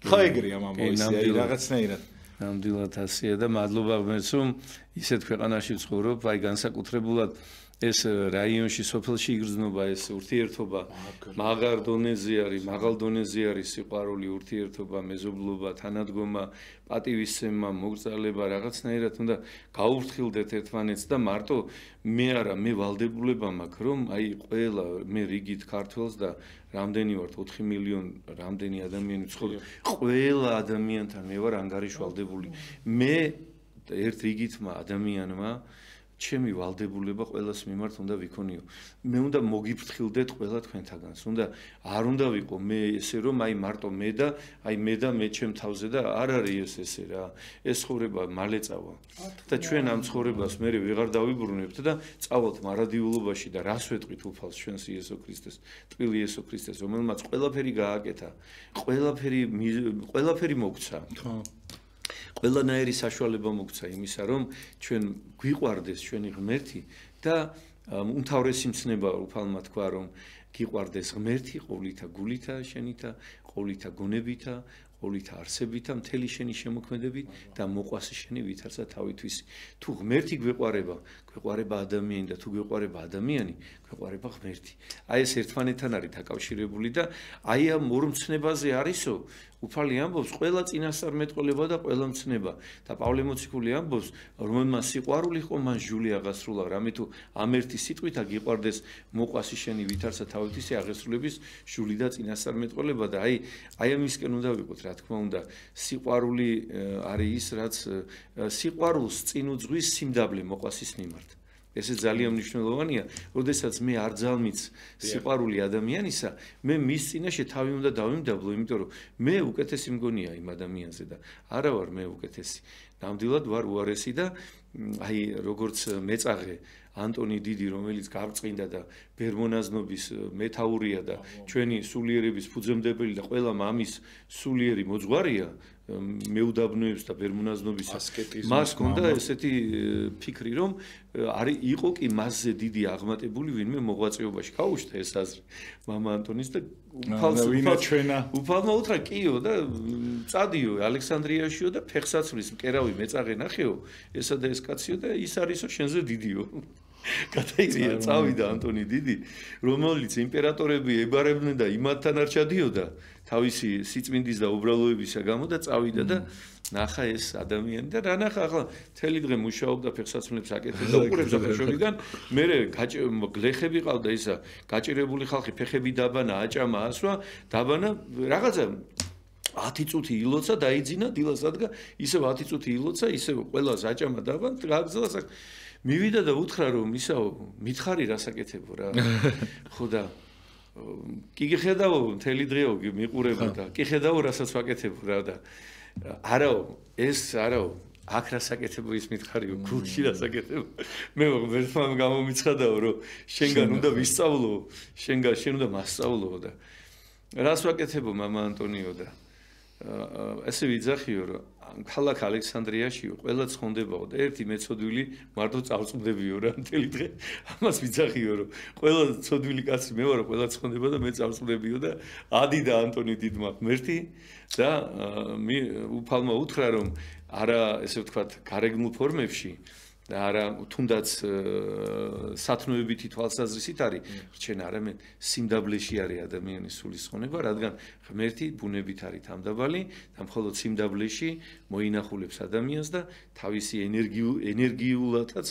Speaker 1: ხო ეგრეა მამა ისე აი რაღაცნაირად
Speaker 2: ნამდვილად ასეა და მადლობა ღმერთს რომ ისეთ ქვეყანაში ვცხოვრობ აი განსაკუთრებულად ეს რაიონში სოფელში იგრძნობა ეს ურთიერთობა მაღალ დონეზე არის სიყვარული ურთიერთობა მეზობლობა თანადგომა პატივისცემა მოგწალება რაღაცნაირად უნდა გაურთხილდეთ ერთმანეთს და მარტო მე არა მე ვალდებულება მაქვს რომ აი ყველა მე რიგით ქართველს და რამდენი ვართ 4 მილიონი რამდენი ადამიანი ვცხოვრობ ყველა ადამიანთან მე ვარ ანგარიშვალდებული მე ერთ რიგითმა ადამიანმა ჩემი ვალდებულება ყველას მიმართ უნდა ვიქონიო. მე უნდა მოგიფრთხილდეთ ყველა თქვენთაგანს. არ უნდა ვიყო მე ესე რომ აი მარტო მე და მე ჩემ თავზე და არ არის ესე რა. ეს ცხოვრება მალე წავა. და ჩვენ ამ ცხოვრებას მე ვეღარ დავიბრუნებთ და წავალთ მარადიულობაში და რას ვეტყვით უფალს ჩვენს იესო ქრისტეს, ტკბილი იესო ქრისტეს, რომელმაც ყველაფერი გააკეთა. ყველაფერი მოგცა. ხო. ყველანაირი საშუალება მოგცა იმისა რომ ჩვენ გვიყვარდეს ჩვენი ღმერთი და უმთავრესი მცნება უფალმა თქვა რომ გიყვარდეს ღმერთი ყოვლითა გულითა შენითა ყოვლითა გონებითა ყოვლითა არსებითა მთელი შენი შემოქმედებით და მოყვასი შენი ვითარცა თავისთვის თუ ღმერთი გვეყვარება ადამიანი და თუ გვეყვარება ადამიანი გვეყვარება ღმერთი აი ეს ერთმანეთთან არის დაკავშირებული და აი ამ ორ მცნებაზე არისო უფალი ამბობს ყველა წინასწარმეტყველება და ყველა მცნება და პავლე მოციქული ამბობს რომელმაც სიყვარული იყო მან ჟული აღასრულა რამე თუ ამ ერთი სიტყვით აგიყვარდეს მოყვასი შენი ვითარცა თავითვისი აღესრულების ჟული და წინასწარმეტყველება და აი ამისკენ უნდა ვიყოთ რა თქმა უნდა სიყვარული არის ის რაც სიყვარულს წინ უძღვის სიმდაბლე მოყვასის მიმართ ესე ძალიან მნიშვნელოვანია, როდესაც მე არ ძალმიც სიყვარული ადამიანისა, მე მის წინაშე თავი უნდა დავიმდაბლო, იმიტომ რომ მე უკეთესი მგონია იმ ადამიანზე და არა ვარ მე უკეთესი. ნამდვილად ვარ უარესი და აი როგორც მეწაღე ანტონი დიდი, რომელიც გაბრწყინდა და ბერმონაზნობის მეთაურია და ჩვენი სულიერების ფუძემდებელი და ყველა მამის სულიერი მოძღვარია, მეუდაბნოებს და ბერმონაზნობის ასკეტიზმის მას ჰქონდა ესეთი ფიქრი რომ არის იყო კი მასზე დიდი აღმატებული ვინმე მოღვაწეობაში გაუშვთა ეს აზრი მამა ანტონის და უფალმა უთხრა კიო და წადიო ალექსანდრიაშიო და ფეხსაცმლის მკერავი მეწაღე ნახეო ესა და ეს კაციო და ის არისო შენზე დიდიო გადაიწია წავიდა ანტონი დიდი რომელიც იმპერატორები ებარებდნენ და იმათთან არ ჩადიოდა თავისი სიწმინდის და უბრალოებისა გამო და წავიდა და ნახა ეს ადამიანი და რა ნახა ახლა მთელი დღე მუშაობდა ფეხსაცმლებს აკეთებდა უყურებს ახლა მე გლეხები ყავდა ისა გაჭირებული ხალხი ფეხები დაბანა აჭამა ასვა დაბანა რაღაცა 10 წუთი ილოცა, დაიძინა, დილას ადგა, ისევ 10 წუთი ილოცა, ისევ ყველას აჭამა დაბა, გააგზავნა საკ. მივიდა და უთხრა რომ ისაო, მითხარი რასაკეთებო რა. ხო და კი გიხედავო მთელი დღეო მიყურებო და კი ხედავო რასაც ვაკეთებო რა და არაო, ეს არაო აქ რასაკეთებო ის მითხარიო, გულში რასაკეთებო. მე ვერთმან გამომიცხადაო რომ შენგან უნდა ვისწავლო, შენ უნდა მასწავლო და რას ვაკეთებო მამა ანტონიო და ესე ვიძახიო რომ ქალაქ ალექსანდრიაშიო ყველა ცხონდებაო და ერთი მეცოდვილი მარტო წავწმდებიო რა მთელი დღე ამას ვიძახიო რომ ყველა ცოდვილი კაცი მე ვარო ყველა ცხონდება და მე წავწმდებიო და ადი და ანტონი დიდმა ღმერთი და უფალმა უთხრა რომ არა ესე ვთქვათ გარეგნულ ფორმებში და არა თუნდაც სათნოებითი თვალსაზრისით არის რჩენა არამედ სიმდაბლეში არის ადამიანის სულის ხონება რადგან ღმერთი ბუნებით არის თამდაბალი და მხოლოდ სიმდაბლეში მოინახულებს ადამიანს და თავისი ენერგიულადაც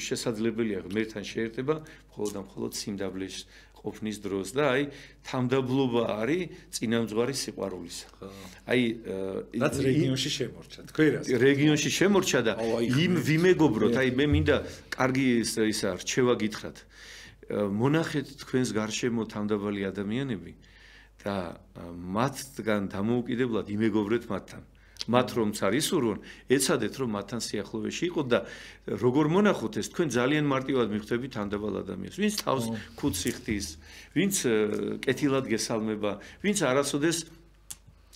Speaker 2: შესაძლებელია ღმერთთან შეერთება მხოლოდ და მხოლოდ სიმდაბლეში ყოფნის დროს და აი თამდაბლობა არის წინამძღვარი სიყვარულისა. აი
Speaker 1: რაც რეგიონში შემორჩა. თქვი რას?
Speaker 2: რეგიონში შემორჩა და იმ ვიმეგობროთ, აი მე მინდა კარგი ისა რჩევა გითხრათ. მონახეთ თქვენს გარშემო თამდაბალი ადამიანები და მათგან დამოუკიდებლად იმეგობრეთ მათთან. მათ რომ царისურონ, ეცადეთ რომ მათთან სიახლოვეში იყოთ და როგორ მონახოთ ეს თქვენ ძალიან მარტივად მიხვდებით თანდაბალ ადამიანს. ვინც თავს ქუდს იხდის, ვინც კეთილად გესალმება, ვინც არასოდეს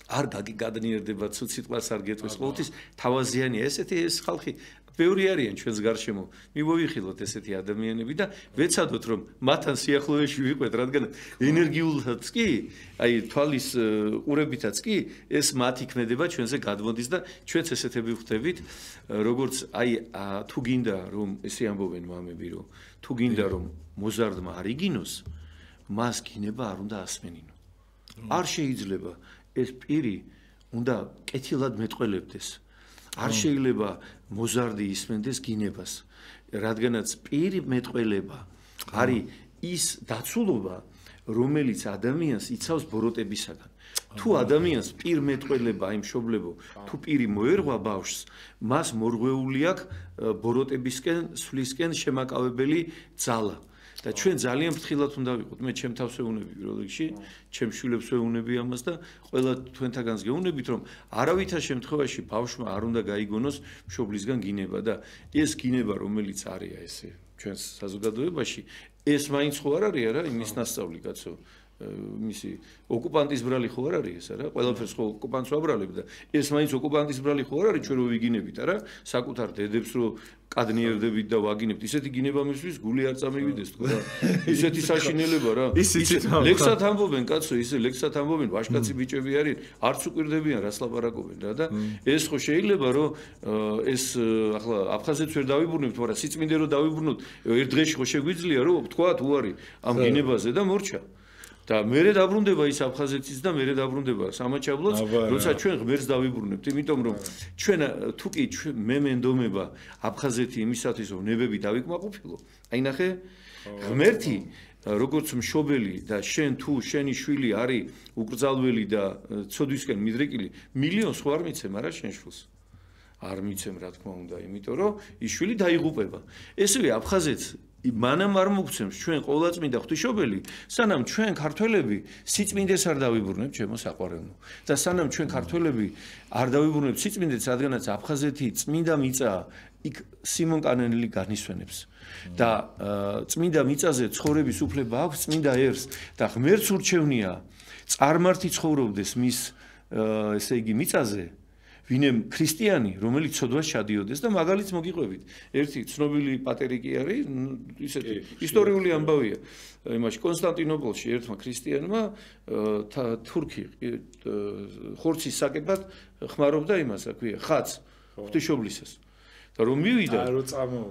Speaker 2: არ გაგიგადნიერდება, ცუც სიტყვას არ გეტყვის, ყოველთვის თავაზიანია. ესეთი ეს ხალხი ბევრი არიან ჩვენს გარშემო. მივოიხილოთ ესეთი ადამიანები და ვეცადოთ რომ მათთან სიახლოვეში ვიყვეთ, რადგან ენერგიულადაც კი, აი თვალის ყურებითაც კი ეს მათი ქმედება ჩვენზე გადმოდის და ჩვენც ესეთები ვხვდებით, როგორც აი თუ გინდა რომ ესე ამბობენ მამები რომ თუ გინდა რომ მოზარდმა არ იგინოს, მას გინება არ უნდა ასმენინო. არ შეიძლება ეს პირი უნდა კეთილად მეტყველებდეს. არ შეიძლება მოზარდი ისმენდეს გინებას, რადგანაც პირი მეტყველება არის ის დაცულობა, რომელიც ადამიანს იცავს ბოროტებისაგან. თუ ადამიანს პირ მეტყველება აი მშობლებო, თუ პირი მოერღვა ბავშვს, მას მორღვეული აქვს ბოროტებისკენ, სვლისკენ შემაკავებელი ძალა. და ჩვენ ძალიან ფრთხილად უნდა ვიყოთ. მე ჩემ თავს ვეუბნები პირველ რიგში, ჩემ შვილებს ვეუბნები ამას და ყველა თქვენთაგანს გეუბნებით, რომ არავითარ შემთხვევაში ბავშვმა არ უნდა გაიგონოს მშობლისგან გინება და ეს გინება, რომელიც არის ესე ჩვენს საზოგადოებაში, ეს მაინც ხო არ არის არა იმის ნასწავლი კაცო. მისი ოკუპანტის ბრალი ხო არ არის ეს არა? ყველაფერს ხო ოკუპანტს ვაბრალებ და ეს მაინც ოკუპანტის ბრალი ხო არ არის ჩვენ რო ვიგინებით არა? საკუთარ დედებს რო კადნიერდებით და ვაგინებთ. ისეთი გინება მისთვის გული არ წამივიდეს თქო და ისეთი საშინელება რა. ლექსად ამბობენ კაცო, ისე ლექსად ამბობენ, ვაშკაცი ბიჭები არიან, არც უკვირდებიან რას ლაპარაკობენ რა და ეს ხო შეიძლება რომ ეს ახლა აფხაზეთს ვერ დავიბრუნებთ, მაგრამ სიწმინდე რო დავიბრუნოთ, ერთ დღეში ხო შეგვიძლია რომ თქვა თუ არის ამ გინებაზე და მორჩა. და მერე დაბრუნდება ის აფხაზეთის და მერე დაბრუნდება სამაჩაბლოც, როცა ჩვენ ღმერთს დავიბრუნებთ, იმიტომ რომ ჩვენ თუ კი მე მენდომება აფხაზეთი იმისათვის რომ ნებები დავიკმაყოფილო, აი ნახე ღმერთი როგორც მშობელი და შენ თუ შენი შვილი არის უკრძალველი და ცოდვისკენ მიდრეკილი, მილიონს ხო არ მიცემ არა შენ შვილს? არ მიცემ რა თქმა უნდა, იმიტომ რომ ის შვილი დაიღუპება. ესევე აფხაზეთს მანამ არ მოგცემს ჩვენ ყოვლადწმინდა ღვთისმშობელი, სანამ ჩვენ ქართველები სიწმინდეს არ დავიბრუნებთ ჩემო საყვარელო. და სანამ ჩვენ ქართველები არ დავიბრუნებთ სიწმინდეს, რადგანაც აფხაზეთი წმინდა მიწაა, იქ სიმონ კანონელი განისვენებს. და წმინდა მიწაზე ცხოვრების უფლება აქვს წმინდა ერს და ღმერთს ურჩევნია წარმართი ცხოვრობდეს მის ესე იგი მიწაზე. ვინემ ქრისტიანი, რომელიც ცოდვას ჩადიოდეს და მაგალითს მოგიყვებით. ერთი ცნობილი პატერი კი არის, ისეთი ისტორიული ამბავია. იმაში კონსტანტინოპოლში ერთმა ქრისტიანმა თურქი ხორცის საკებად ხმარობდა იმას, რა ქვია, ხაც ღვთისმშობლისას. და რომ მივიდა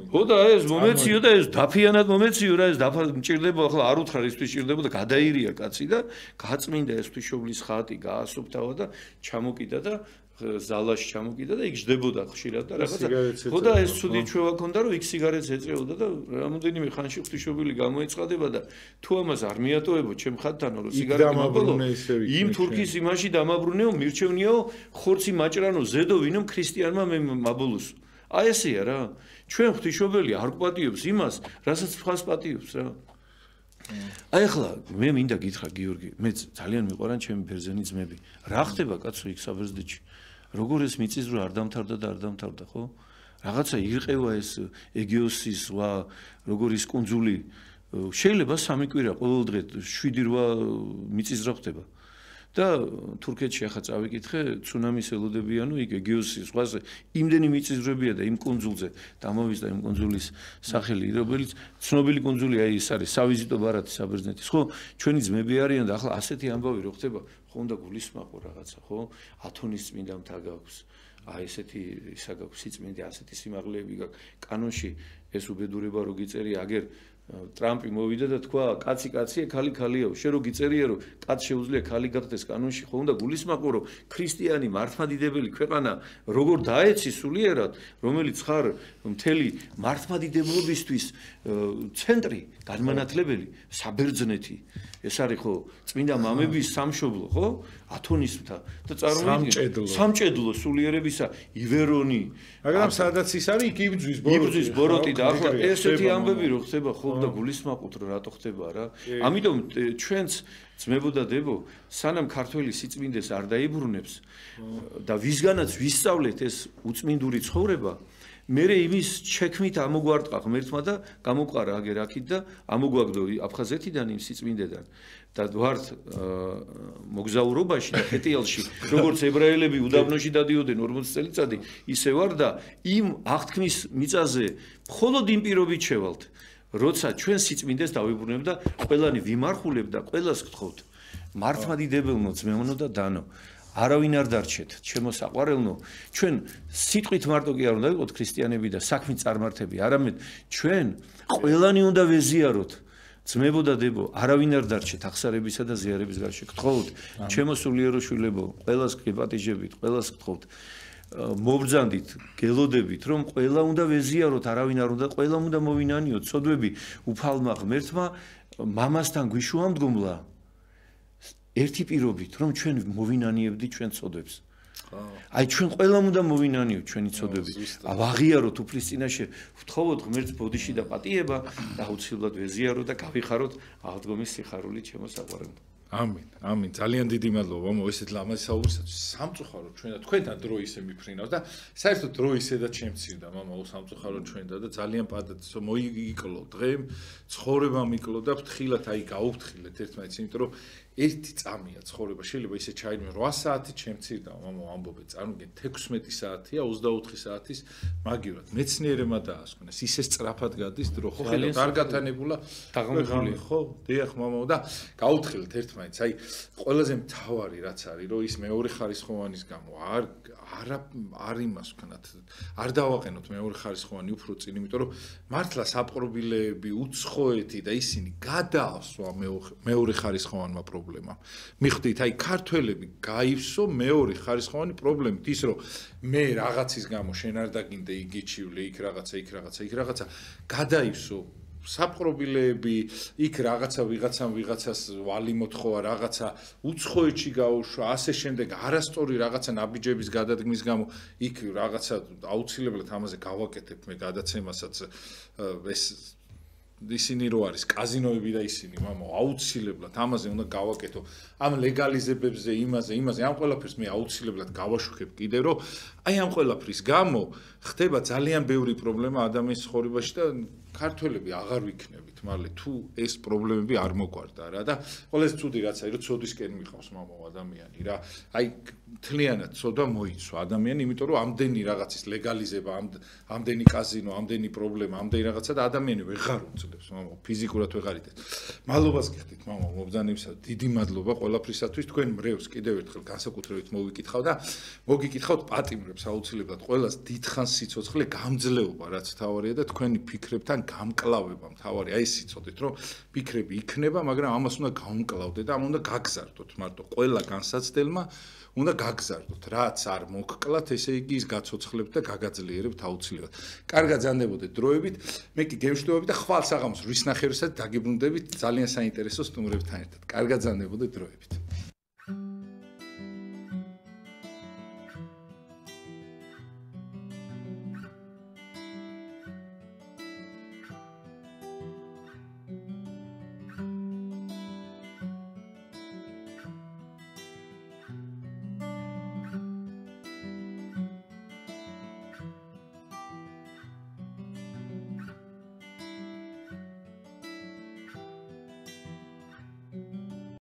Speaker 2: ხო და ეს მომეციო და ეს დაფიანად მომეციო რა ეს მჭირდება ახლა არ უთხრა ისთვის ჭირდება და გადაირია კაცი და გაწმინდა ეს ღვთისმშობლის ხატი გაასუფთავა და ჩამოკიდა და ზალაში ჩამოკიდა და იქ ჯდებოდა ხშირად და რაღაცა ხო და ეს ცუდი ჩვევა ქონდა რომ იქ სიგარეტს ეწეოდა და რამოდენიმე ხანში ღვთისმშობელი გამოეწყადება და თუ ამას არ მიატოვებო ჩემ ხათთანო რომ სიგარეტი მოგბოლო იმ თურქის იმაში დამაბრუნეო მირჩევნიაო ხორცი მაჭრანო ზედო ვინო ქრისტიანმა მე მაბოლოს აი ესეა რა ჩვენ ღვთისმშობელი არ გვპატიობს იმას რასაც ხას პატიობს რა აი ახლა მე მინდა გითხრა გიორგი მე ძალიან მიყვარან ჩემი ბერძენი ძმები რა ხდება კაცო იქ საბერძნეთში როგორ ეს მიწის დრო არ დამთავრდა და არ დამთავრდა ხო რაღაცა ირყევა ეს ეგეოსის ზღვა როგორ ის კუნძული შეიძლება 3 კვირა ყოველ დღე 7-8 მიწის დრო ხდება და თურქეთში ახლა წავიკითხე ცუნამის ელოდებიანო იქ ეგეოსის ზღვაზე იმდენი მიწის ძვრებია და იმ კუნძულზე დამოვიზდა იმ კუნძულის სახელი რომელიც ცნობილი კუნძული აი ეს არის სავიზიტო ბარათი საბერძნეთის ხო ჩვენი ძმები არიან და ახლა ასეთი ამბავი რო ხდება ხო უნდა გულისმაყო რაღაცა ხო ათონის წმინდა მთა გაქვს აი ესეთი ისა გაქვს სიწმინდე ასეთი სიმაღლეები გაქვს კანონში ეს უბედურება რო გიწერია აგერ ტრამპი მოვიდა და თქვა კაცი კაცია ხალი ხალიაო შე რო გიწერია რომ კაც შეუძლია ხალი გახდეს კანონში ხო უნდა გულისმაყო რომ ქრისტიანი მართლმადიდებელი ქვეყანა როგორ დაეცი სულიერად რომელიც ხარ მთელი მართლმადიდებლობისთვის ცენტრი განმანათლებელი საბერძნეთი ეს არის ხო წმინდა მამების სამშობლო ხო ათონის მთა და წარმოიდგინე სამჭედლო სულიერებისა ივერონი
Speaker 1: მაგრამ სადაც ის არის იქ იბძვის
Speaker 2: ბოროტი და ახლა ესეთი ამბები რო ხდება ხო და გულისმაყოთ რომ რატო ხდება რა ამიტომ ჩვენც ძმებო და დებო სანამ ქართველი სიწმინდეს არ დაიბრუნებს და ვისგანაც ვისწავლეთ ეს უწმინდური ცხოვრება მერე იმის შექმით ამოგვარტყა ღმერთმა და გამოყარა აგერ აქით და ამოგვაგდო აფხაზეთიდან იმ სიწმინდედან და ვართ მოგზაურობაში და ხეტიალში როგორც ებრაელები უდაბნოში დადიოდნენ 40 წელიწადი ისე ვარ და იმ აღთქმის მიწაზე მხოლოდ იმ პირობით შევალთ როცა ჩვენ სიწმინდეს დავიბრუნებ და ყველანი ვიმარხულებ და ყველას გთხოვთ მართლმადიდებელნო ძმეონო და დანო არავინ არ დარჩეთ ჩემო საყვარელნო ჩვენ სიტყვით მარტო კი არ უნდა ვიყოთ ქრისტიანები და საქმით წარმართები არამედ ჩვენ ყველანი უნდა ვეზიაროთ ძმებო და დებო არავინ არ დარჩეთ ახსარებისა და ზიარების გარშე გთხოვთ ჩემო სულიერო შვილებო ყველას გეპატიჟებით ყველას გთხოვთ მობრძანდით გელოდებით რომ ყველა უნდა ვეზიაროთ არავინ არ უნდა ყველა უნდა მოვინანიოთ ცოდვები უფალმა ღმერთმა მამასთან გვიშუამდგომლა ერთი პირობით რომ ჩვენ მოვინანიებდით ჩვენ ცოდვებს აი ჩვენ ყველამ უნდა მოვინანიოთ ჩვენი ცოდვები ვაღიაროთ უფლის წინაშე ვთხოვოთ ღმერთს ბოდიში და პატიება და აუცილებლად ვეზიაროთ და გავიხაროთ აღდგომის სიხარული ჩემო საყვარელო
Speaker 1: ამინ ამინ ძალიან დიდი მადლობა მომო ესეთ ლამაზ საუბრისათვის სამწუხარო ჩვენ და თქვენთან დრო ისე მიფრინავს და საერთოდ დრო ისე და ჩემცირდა მამა სამწუხარო ჩვენ და ძალიან პატაცო მოიკლო დღე ცხოვრება მიკლო და ფრთხილად აი გაუფრთხილეთ ერთმანეთს იმიტომ რომ ერთი წამია ცხოვრება შეიძლება ისე ჩაირმე 8 საათი ჩემცირდა მამა ამბობე წარმოგენ 16 საათია 24 საათის მაგივრად მეცნიერებმა დაასკვნეს ისე სწრაფად გადის დრო ხო ხელით არ გათანებულა დაღმებული ხო დიახ მამა და გაუფრთხილეთ ერთმანეთს აი ყველაზე მთავარი რაც არის რომ ის მეორე ხარისხოვანის გამო არ იმას ვქნათ არ დავაყენოთ მეორე ხარისხოვანი უფრო წინ იმიტომ რომ მართლა საპყრობილეები უცხოეთი და ისინი გადაასვა მეორე ხარისხოვანმა პრობლემამ მიხვდით აი ქართველები გაივსო მეორე ხარისხოვანი პრობლემით ის რომ მე რაღაცის გამო შენ არ დაგინდე იგიჩივლე იქ რაღაცა გადაივსო საპყრობილეები იქ რაღაცა ვიღაცას ვალი მოთხოვა რაღაცა უცხოეთში გაუშვა ასე შემდეგ არასწორი რაღაცა ნაბიჯების გადადგმის გამო იქ რაღაცა აუცილებლად ამაზე გავაკეთებ მე გადაცემასაც ეს ისინი რო არის კაზინოები და ისინი მამა აუცილებლად ამაზე უნდა გავაკეთო ამ ლეგალიზებებზე იმაზე ამ ყველაფერს მე აუცილებლად გავაშუქებ კიდე რომ აი ამ ყველაფრის გამო ხდება ძალიან ბევრი პრობლემა ადამიანის ცხოვრებაში და ქართველები აღარ ვიქნებით მალე თუ ეს პრობლემები არ მოგვარდა რა და ყველაზე ცუდი რაც არის რომ ცოდვისკენ მიყავს მამა ადამიანი რა აი თლიანად ცოდვა მოიცვა ადამიანი იმიტომ რომ ამდენი რაღაცის ლეგალიზება ამდენი კაზინო ამდენი პრობლემა ამდენი რაღაცა და ადამიანი ვეღარ უძლებს მამა ფიზიკურად ვეღარ იტეს მადლობას გიხდით მამა მობრძანებისა დიდი მადლობა ყველაფრისათვის თქვენ მრევს კიდევ ერთხელ განსაკუთრებით მოგიკითხავ და მოგიკითხავთ პატიმრებს აუცილებლად ყველას დიდხანს სიცოცხლე გამძლეობა რაც თავარია და თქვენი ფიქრებთან გამკლავება მთავარი აი ეს იცოდეთ რომ ფიქრები იქნება მაგრამ ამას უნდა გავმკლავდეთ და ამ უნდა გაგზარდოთ მარტო ყველა განსაცდელმა უნდა გაგზავნოთ, რაც არ მოგკლათ, ესე იგი ის გაცოცხლებთ და გაგაძლიერებთ აუცილებლად. კარგად ზანდებოდეთ დროებით, მე კი გემშვიდობები და ხვალ საღამოს რის ნახევრისაც დაგიბრუნდებით ძალიან საინტერესო სტუმრებთან ერთად. კარგად ზანდებოდეთ დროებით.